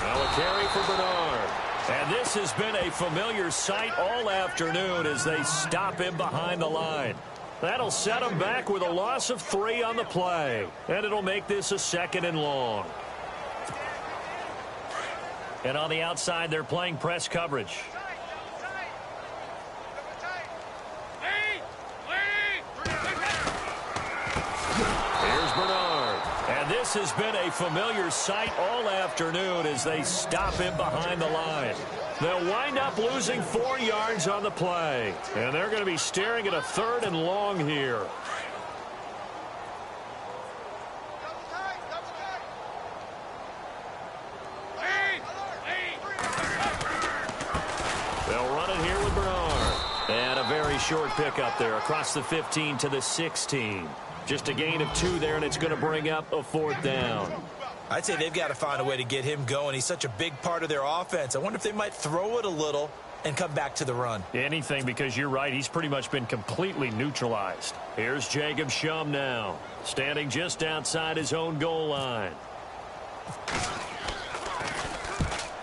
Now a carry for Bernard. And this has been a familiar sight all afternoon as they stop him behind the line. That'll set him back with a loss of 3 on the play. And it'll make this a 2nd and long. And on the outside, they're playing press coverage. Here's Bernard. And this has been a familiar sight all afternoon as they stop him behind the line. They'll wind up losing 4 yards on the play. And they're going to be staring at a 3rd and long here. They'll run it here with Bernard. And a very short pickup there across the 15 to the 16. Just a gain of 2 there, and it's going to bring up a 4th down. I'd say they've got to find a way to get him going. He's such a big part of their offense. I wonder if they might throw it a little and come back to the run. Anything, because you're right. He's pretty much been completely neutralized. Here's Jacob Shum now, standing just outside his own goal line.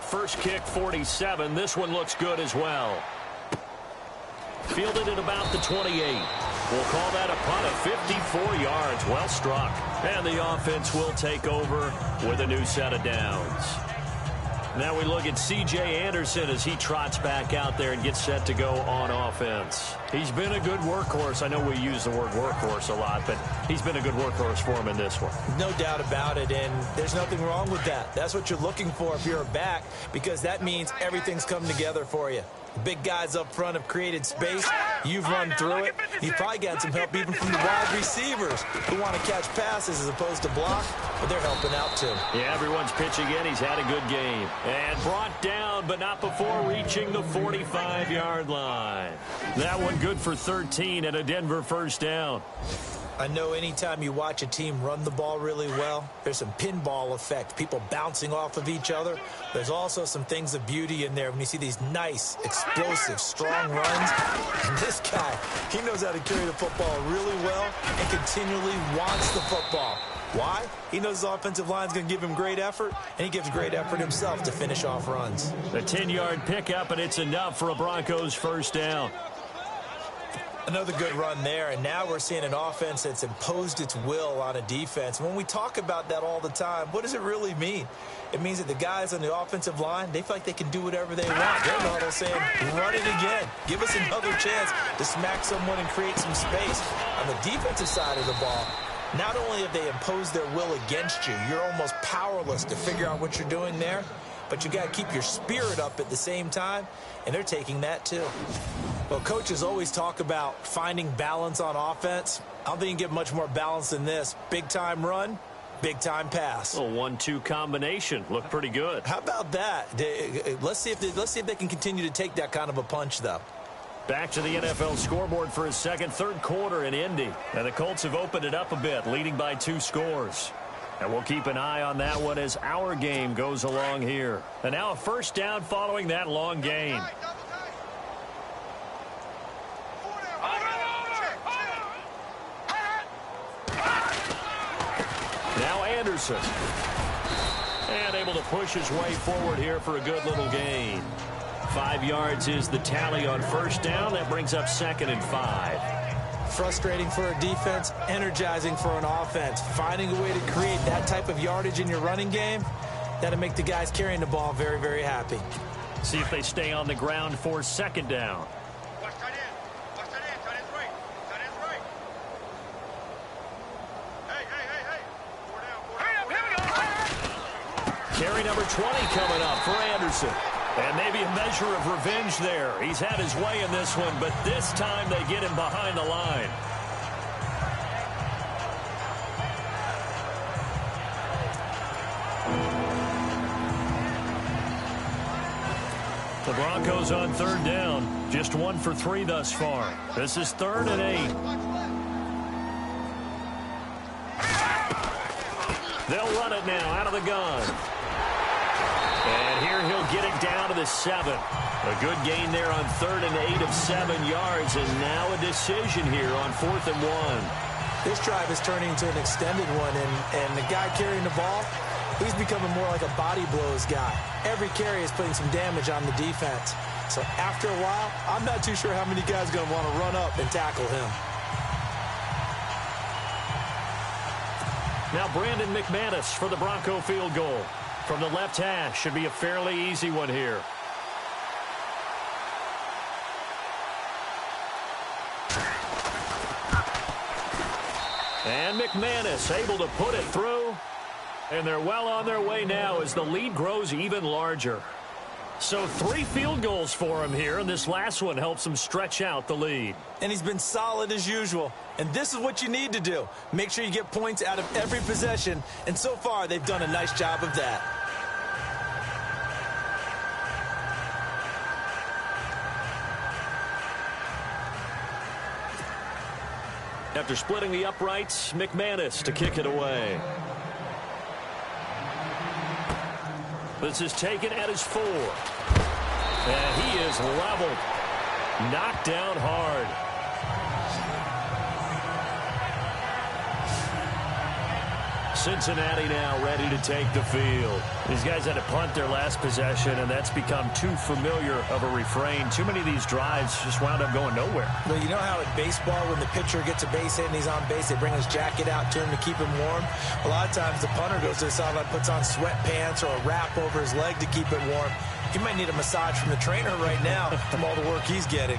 First kick, 47. This one looks good as well. Fielded at about the 28. We'll call that a punt of 54 yards. Well struck. And the offense will take over with a new set of downs. Now we look at C.J. Anderson as he trots back out there and gets set to go on offense. He's been a good workhorse. I know we use the word workhorse a lot, but he's been a good workhorse for him in this one. No doubt about it, and there's nothing wrong with that. That's what you're looking for if you're a back, because that means everything's come together for you. Big guys up front have created space. You've run through it. You've probably got some help even from the wide receivers who want to catch passes as opposed to block, but they're helping out too. Yeah, everyone's pitching in. He's had a good game. And brought down, but not before reaching the 45-yard line. That one good for 13 and a Denver first down. I know anytime you watch a team run the ball really well, there's some pinball effect, people bouncing off of each other. There's also some things of beauty in there when you see these nice, explosive, strong runs. And this guy, he knows how to carry the football really well and continually wants the football. Why? He knows his offensive line's going to give him great effort, and he gives great effort himself to finish off runs. A 10-yard pickup, and it's enough for a Broncos first down. Another good run there, and now we're seeing an offense that's imposed its will on a defense. When we talk about that all the time, what does it really mean? It means that the guys on the offensive line, they feel like they can do whatever they want. They're in the huddle saying, run it again. Give us another chance to smack someone and create some space. On the defensive side of the ball, not only have they imposed their will against you, you're almost powerless to figure out what you're doing there, but you got to keep your spirit up at the same time, and they're taking that too. Well, coaches always talk about finding balance on offense. I don't think you can get much more balance than this. Big-time run, big-time pass. A 1-2 combination. Looked pretty good. How about that? Let's see if they can continue to take that kind of a punch, though. Back to the NFL scoreboard for his third quarter in Indy. And the Colts have opened it up a bit, leading by 2 scores. And we'll keep an eye on that one as our game goes along here. And now a first down following that long gain. Now Anderson. And able to push his way forward here for a good little gain. 5 yards is the tally on first down. That brings up 2nd and 5. Frustrating for a defense, energizing for an offense. Finding a way to create that type of yardage in your running game, that'll make the guys carrying the ball very, very happy. See if they stay on the ground for 2nd down. Carry number 20 coming up for Anderson. And maybe a measure of revenge there. He's had his way in this one, but this time they get him behind the line. The Broncos on third down. Just 1 for 3 thus far. This is 3rd and 8. They'll run it now out of the gun. And here he'll get it down to the 7. A good gain there on 3rd and 8 of 7 yards. And now a decision here on 4th and 1. This drive is turning into an extended one. And the guy carrying the ball, he's becoming more like a body blows guy. Every carry is putting some damage on the defense. So after a while, I'm not too sure how many guys are going to want to run up and tackle him. Now Brandon McManus for the Bronco field goal. From the left hash, should be a fairly easy one here. And McManus able to put it through. And they're well on their way now as the lead grows even larger. So 3 field goals for him here, and this last one helps him stretch out the lead. And he's been solid as usual. And this is what you need to do. Make sure you get points out of every possession. And so far, they've done a nice job of that. After splitting the uprights, McManus to kick it away. This is taken at his 4. And he is leveled. Knocked down hard. Cincinnati now ready to take the field. These guys had to punt their last possession, and that's become too familiar of a refrain. Too many of these drives just wound up going nowhere. Well, you know how in baseball, when the pitcher gets a base hit and he's on base, they bring his jacket out to him to keep him warm? A lot of times the punter goes to the sideline, puts on sweatpants or a wrap over his leg to keep it warm. He might need a massage from the trainer right now from all the work he's getting.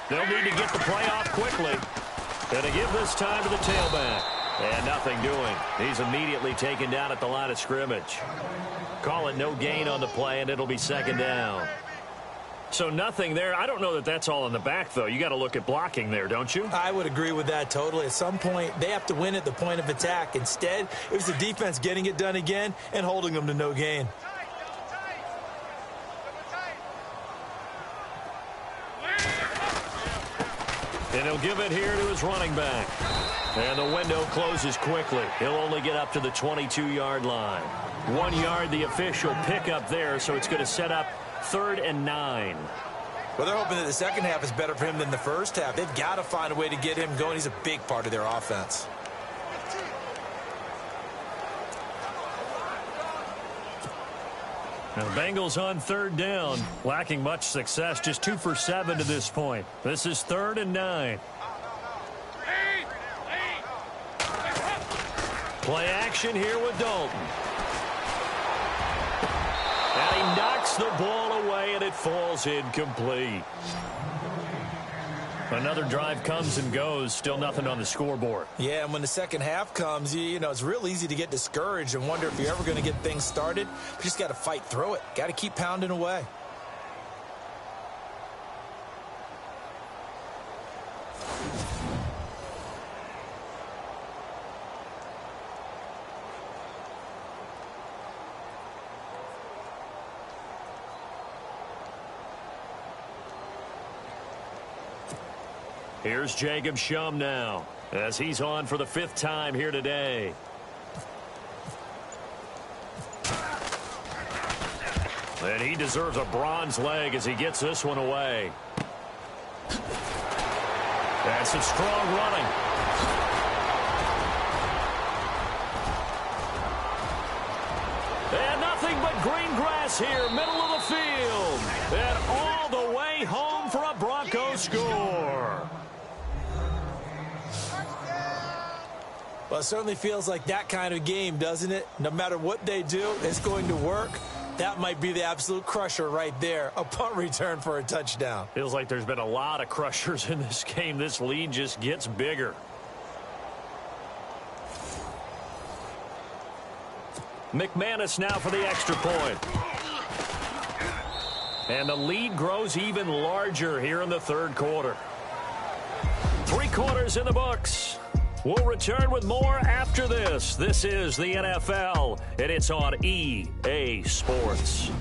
They'll need to get the play off quickly. And to give this time to the tailback. And nothing doing. He's immediately taken down at the line of scrimmage. Call it no gain on the play, and it'll be 2nd down. So nothing there. I don't know that that's all in the back, though. You got to look at blocking there, don't you? I would agree with that totally. At some point, they have to win at the point of attack. Instead, it was the defense getting it done again and holding them to no gain. And he'll give it here to his running back. And the window closes quickly. He'll only get up to the 22-yard line. 1 yard, the official pickup there, so it's going to set up 3rd and 9. Well, they're hoping that the second half is better for him than the first half. They've got to find a way to get him going. He's a big part of their offense. Now the Bengals on 3rd down, lacking much success, just 2 for 7 to this point. This is 3rd and 9. Play action here with Dalton. And he knocks the ball away, and it falls incomplete. Another drive comes and goes, still nothing on the scoreboard. Yeah, and when the second half comes, you know, it's real easy to get discouraged and wonder if you're ever going to get things started. You just got to fight through it. Got to keep pounding away. Here's Jacob Shum now, as he's on for the 5th time here today. And he deserves a bronze leg as he gets this one away. That's some strong running. And nothing but green grass here, middle of the field. And all the way home for a Bronco score. Well, it certainly feels like that kind of game, doesn't it? No matter what they do, it's going to work. That might be the absolute crusher right there. A punt return for a touchdown. Feels like there's been a lot of crushers in this game. This lead just gets bigger. McManus now for the extra point. And the lead grows even larger here in the third quarter. 3 quarters in the books. We'll return with more after this. This is the NFL, and it's on EA Sports.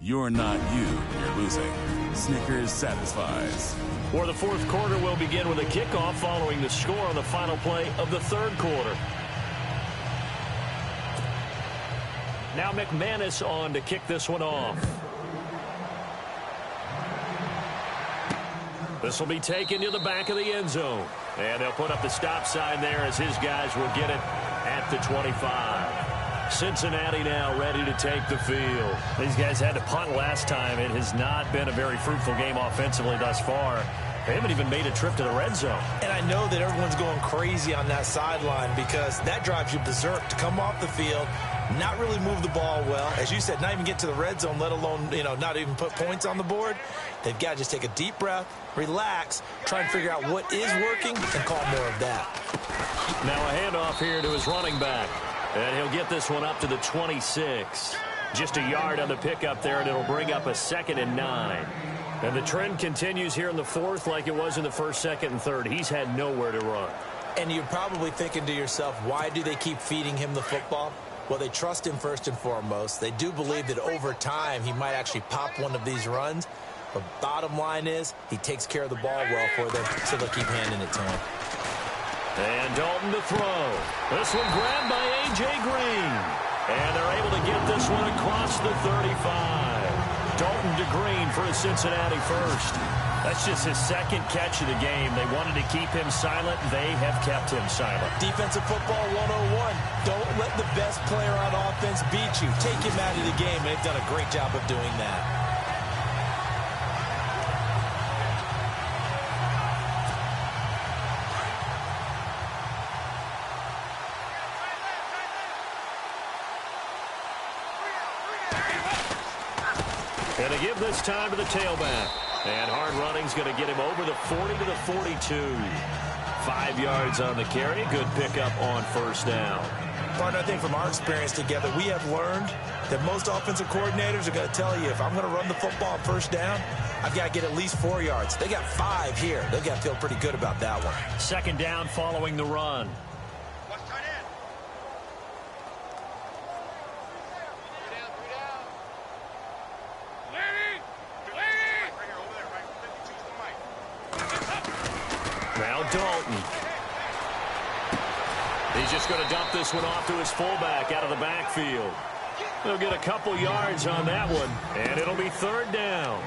You're not you, you're losing. Snickers satisfies. For the fourth quarter, we'll begin with a kickoff following the score on the final play of the third quarter. Now McManus on to kick this one off. This will be taken to the back of the end zone. And they'll put up the stop sign there as his guys will get it at the 25. Cincinnati now ready to take the field. These guys had to punt last time. It has not been a very fruitful game offensively thus far. They haven't even made a trip to the red zone. And I know that everyone's going crazy on that sideline because that drives you berserk to come off the field, not really move the ball well. As you said, not even get to the red zone, let alone, not even put points on the board. They've got to just take a deep breath, relax, try and figure out what is working, and call more of that. Now a handoff here to his running back. And he'll get this one up to the 26. Just a yard on the pickup there, and it'll bring up a 2nd and 9. And the trend continues here in the fourth like it was in the first, second, and third. He's had nowhere to run. And you're probably thinking to yourself, why do they keep feeding him the football? Well, they trust him first and foremost. They do believe that over time he might actually pop one of these runs. But bottom line is he takes care of the ball well for them, so they'll keep handing it to him. And Dalton to throw. This one grabbed by A.J. Green. And they're able to get this one across the 35. Dalton to Green for a Cincinnati first. That's just his second catch of the game. They wanted to keep him silent. They have kept him silent. Defensive football 101. Don't let the best player on offense beat you. Take him out of the game, and they've done a great job of doing that. And they give this time to the tailback. And hard running's going to get him over the 40 to the 42. 5 yards on the carry. Good pickup on first down. Partner, I think from our experience together, we have learned that most offensive coordinators are going to tell you, if I'm going to run the football on first down, I've got to get at least 4 yards. They got 5 here. They've got to feel pretty good about that one. 2nd down following the run. Now Dalton. He's just going to dump this one off to his fullback out of the backfield. He'll get a couple yards on that one, and it'll be 3rd down.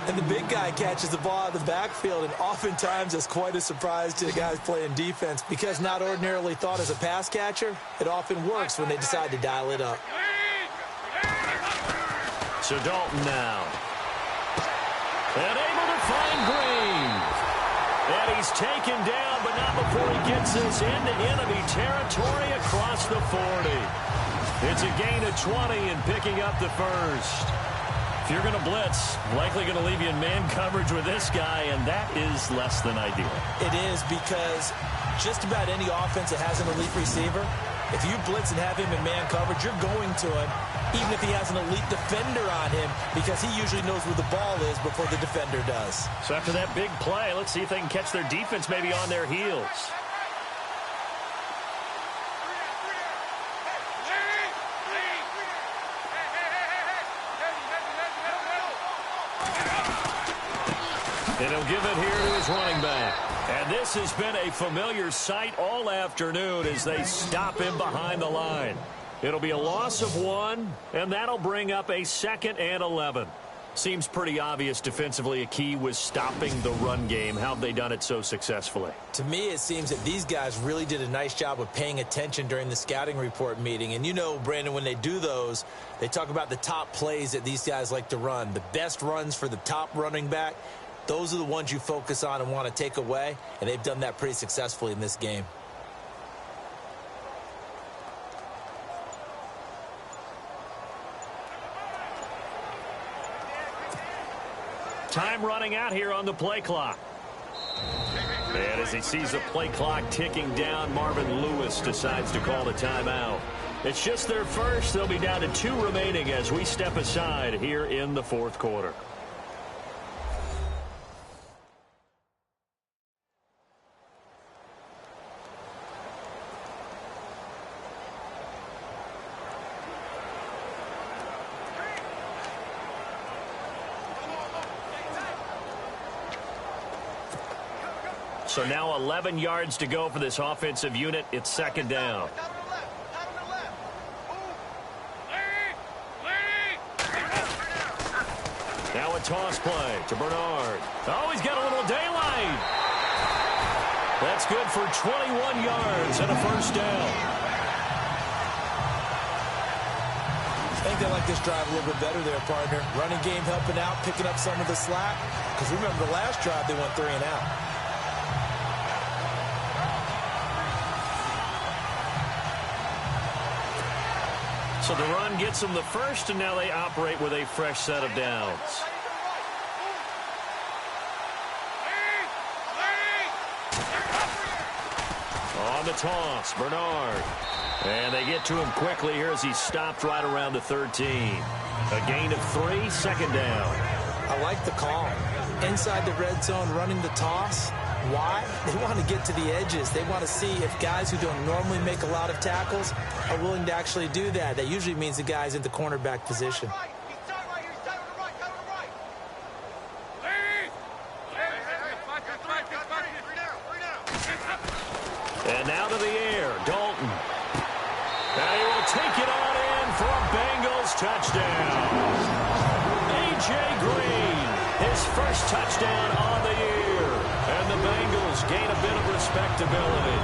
And the big guy catches the ball out of the backfield, and oftentimes it's quite a surprise to the guys playing defense because not ordinarily thought as a pass catcher, it often works when they decide to dial it up. So Dalton now. And able to find Green. And he's taken down, but not before he gets this into enemy territory across the 40. It's a gain of 20 and picking up the first. If you're going to blitz, likely going to leave you in man coverage with this guy, and that is less than ideal. It is because just about any offense that has an elite receiver, if you blitz and have him in man coverage, you're going to him, even if he has an elite defender on him, because he usually knows where the ball is before the defender does. So after that big play, let's see if they can catch their defense maybe on their heels. And he'll give it here to his running back. And this has been a familiar sight all afternoon as they stop him behind the line. It'll be a loss of 1, and that'll bring up a 2nd and 11. Seems pretty obvious defensively a key was stopping the run game. How have they done it so successfully? To me, it seems that these guys really did a nice job of paying attention during the scouting report meeting. And you know, Brandon, when they do those, they talk about the top plays that these guys like to run. The best runs for the top running back. Those are the ones you focus on and want to take away, and they've done that pretty successfully in this game. Time running out here on the play clock. And as he sees the play clock ticking down, Marvin Lewis decides to call the timeout. It's just their first. They'll be down to 2 remaining as we step aside here in the fourth quarter. So now 11 yards to go for this offensive unit. It's second down. Now a toss play to Bernard. Oh, he's got a little daylight. That's good for 21 yards and a first down. I think they like this drive a little bit better there, partner. Running game helping out, picking up some of the slack. Because remember the last drive, they went 3 and out. So the run gets them the first, and now they operate with a fresh set of downs. On the toss, Bernard. And they get to him quickly here as he stopped right around the 13. A gain of 3, second down. I like the call. Inside the red zone, running the toss. Why? They want to get to the edges. They want to see if guys who don't normally make a lot of tackles are willing to actually do that. That usually means the guy's in the cornerback position. And now to the air, Dalton. And he will take it on in for a Bengals touchdown. A.J. Green, his first touchdown on the year. And the Bengals gain a bit of respectability.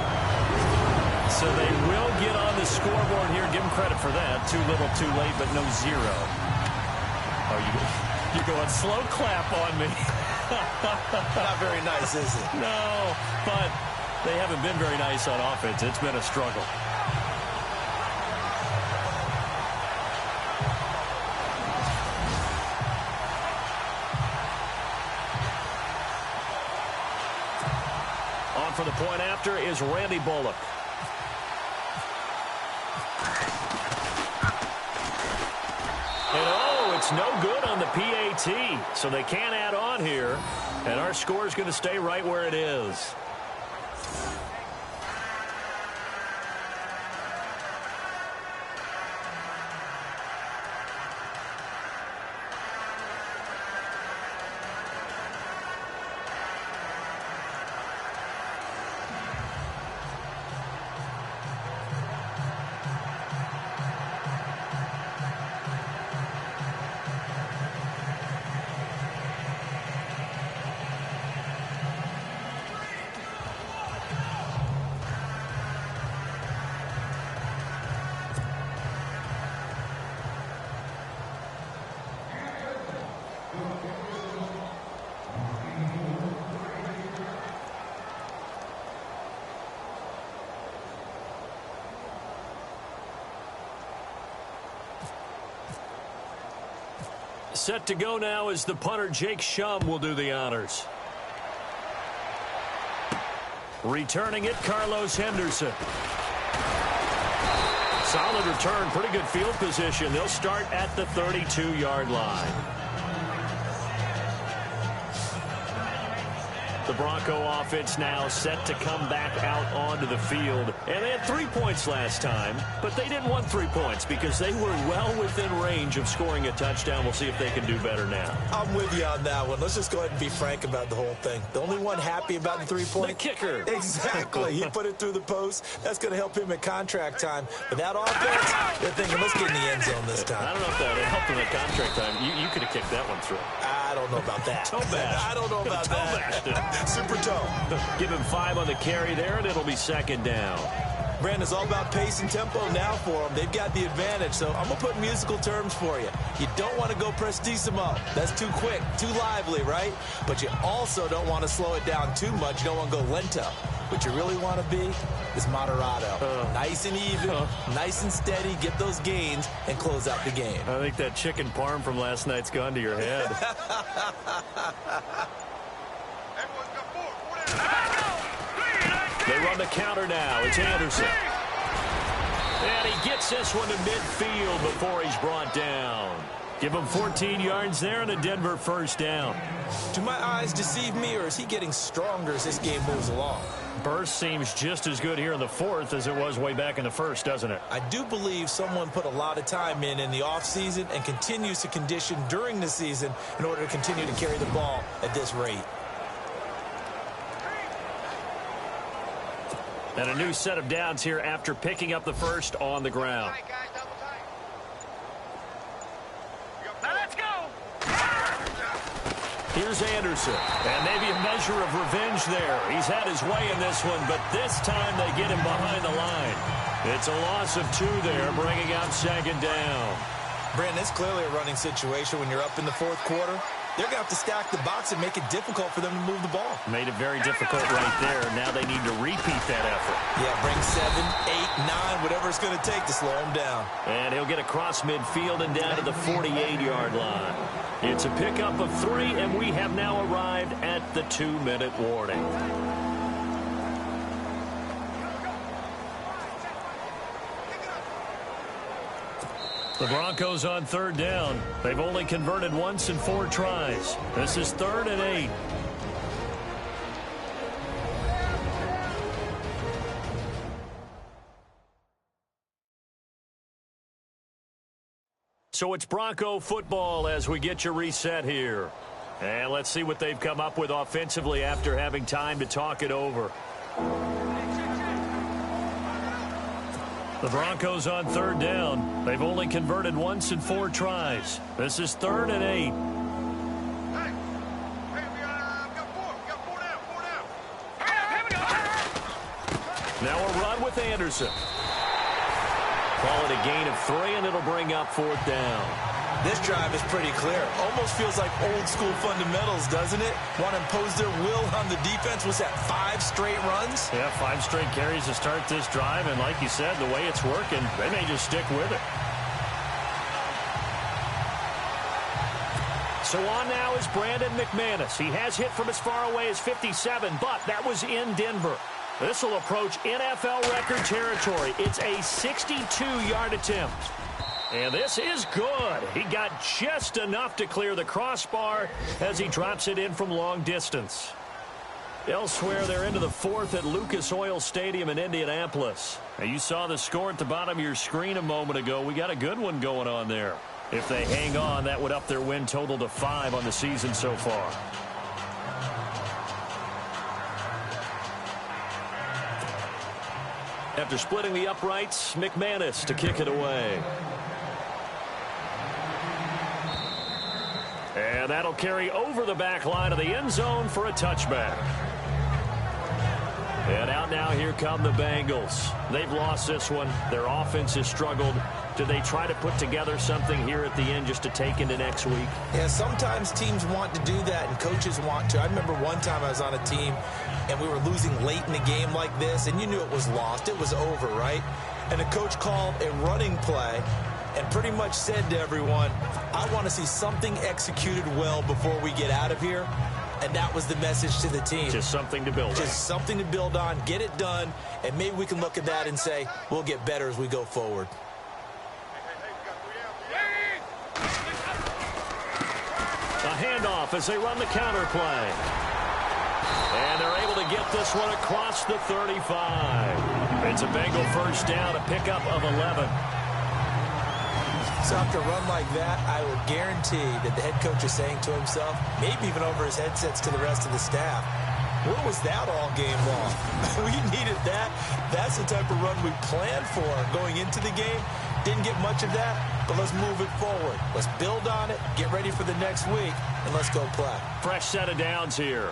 So they will get on the scoreboard here. Give them credit for that. Too little, too late, but no 0. Oh, you're going slow clap on me. Not very nice, is it? No, but they haven't been very nice on offense. It's been a struggle. On for the point after is Randy Bullock. And oh, it's no good on the PAT. So they can't add on here. And our score is going to stay right where it is. Set to go now as the punter Jake Shum will do the honors. Returning it, Carlos Henderson. Solid return, pretty good field position. They'll start at the 32-yard line. The Bronco offense now set to come back out onto the field. And they had 3 points last time, but they didn't want 3 points because they were well within range of scoring a touchdown. We'll see if they can do better now. I'm with you on that one. Let's just go ahead and be frank about the whole thing. The only one happy about the 3 point? The kicker. Exactly. He put it through the post. That's going to help him at contract time. But that offense, they're thinking, let's get in the end zone this time. I don't know if that helped him at contract time. You could have kicked that one through. I don't know about that. Toe bash. I don't know about that. Super toe. Give him 5 on the carry there, and it'll be second down. Brandon's all about pace and tempo now for them. They've got the advantage, so I'm going to put musical terms for you. You don't want to go prestissimo. That's too quick, too lively, right? But you also don't want to slow it down too much. You don't want to go lento. What you really want to be is moderato. Nice and even, nice and steady, get those gains, and close out the game. I think that chicken parm from last night's gone to your head. They run the counter now. It's Anderson. And he gets this one to midfield before he's brought down. Give him 14 yards there and a Denver first down. Do my eyes deceive me, or is he getting stronger as this game moves along? Burst seems just as good here in the fourth as it was way back in the first, doesn't it? I do believe someone put a lot of time in the offseason and continues to condition during the season in order to continue to carry the ball at this rate. And a new set of downs here after picking up the first on the ground. Now let's go. Here's Anderson, and maybe a measure of revenge there. He's had his way in this one, but this time they get him behind the line. It's a loss of 2 there, bringing out second down. Brandon, it's clearly a running situation when you're up in the fourth quarter. They're going to have to stack the box and make it difficult for them to move the ball. Made it very difficult right there. Now they need to repeat that effort. Yeah, bring 7, 8, 9, whatever it's going to take to slow him down. And he'll get across midfield and down to the 48-yard line. It's a pickup of 3, and we have now arrived at the 2-minute warning. The Broncos on third down. They've only converted once in 4 tries. This is 3rd and 8. So it's Bronco football as we get you reset here. And let's see what they've come up with offensively after having time to talk it over. The Broncos on third down. They've only converted once in 4 tries. This is 3rd and 8. Now a run with Anderson. Call it a gain of 3, and it'll bring up 4th down. This drive is pretty clear. Almost feels like old school fundamentals, doesn't it? Want to impose their will on the defense. Was that 5 straight runs? Yeah, 5 straight carries to start this drive, and like you said, the way it's working, they may just stick with it. So on now is Brandon McManus. He has hit from as far away as 57, but that was in Denver. This will approach NFL record territory. It's a 62-yard attempt. And this is good. He got just enough to clear the crossbar as he drops it in from long distance. Elsewhere, they're into the 4th at Lucas Oil Stadium in Indianapolis. Now, you saw the score at the bottom of your screen a moment ago. We got a good one going on there. If they hang on, that would up their win total to 5 on the season so far. After splitting the uprights, McManus to kick it away. And that'll carry over the back line of the end zone for a touchback. And out now, here come the Bengals. They've lost this one. Their offense has struggled. Do they try to put together something here at the end just to take into next week? Yeah, sometimes teams want to do that and coaches want to. I remember one time I was on a team and we were losing late in the game like this, and you knew it was lost. It was over, right? And the coach called a running play and pretty much said to everyone, I want to see something executed well before we get out of here. And that was the message to the team. Just something to build on. Just something to build on, get it done, and maybe we can look at that and say, we'll get better as we go forward. A handoff as they run the counter play. And they're able to get this one across the 35. It's a Bengal first down, a pickup of 11. So after a run like that, I will guarantee that the head coach is saying to himself, maybe even over his headsets to the rest of the staff, where was that all game long? We needed that. That's the type of run we planned for going into the game. Didn't get much of that, but let's move it forward. Let's build on it, get ready for the next week, and let's go play. Fresh set of downs here.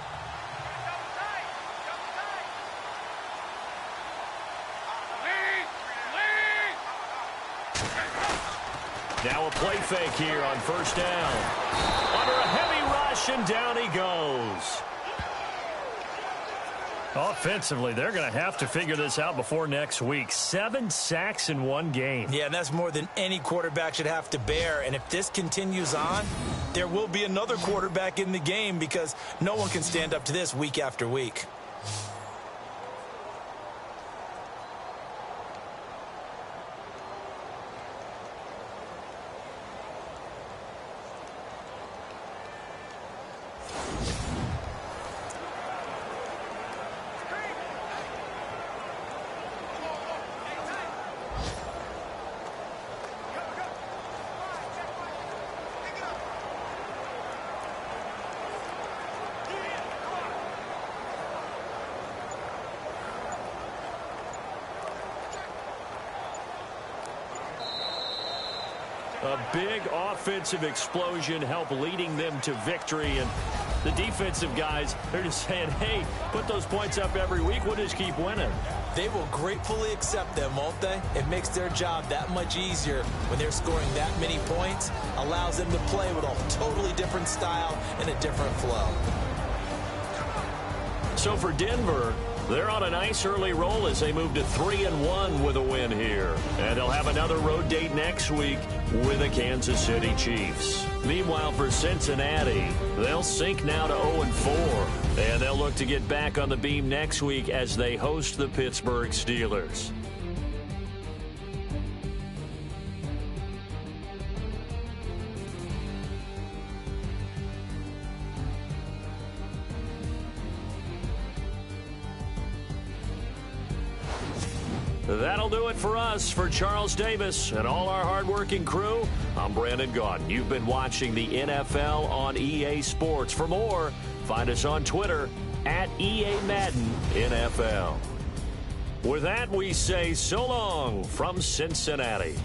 Now a play fake here on first down. Under a heavy rush, and down he goes. Offensively, they're going to have to figure this out before next week. 7 sacks in one game. Yeah, and that's more than any quarterback should have to bear. And if this continues on, there will be another quarterback in the game because no one can stand up to this week after week. A big offensive explosion helped leading them to victory. And the defensive guys, they're just saying, hey, put those points up every week. We'll just keep winning. They will gratefully accept them, won't they? It makes their job that much easier when they're scoring that many points. Allows them to play with a totally different style and a different flow. So for Denver, they're on a nice early roll as they move to 3-1 with a win here. And they'll have another road date next week with the Kansas City Chiefs. Meanwhile, for Cincinnati, they'll sink now to 0-4. And they'll look to get back on the beam next week as they host the Pittsburgh Steelers. That'll do it for us. For Charles Davis and all our hardworking crew, I'm Brandon Gaudin. You've been watching the NFL on EA Sports. For more, find us on Twitter at EA Madden NFL. With that, we say so long from Cincinnati.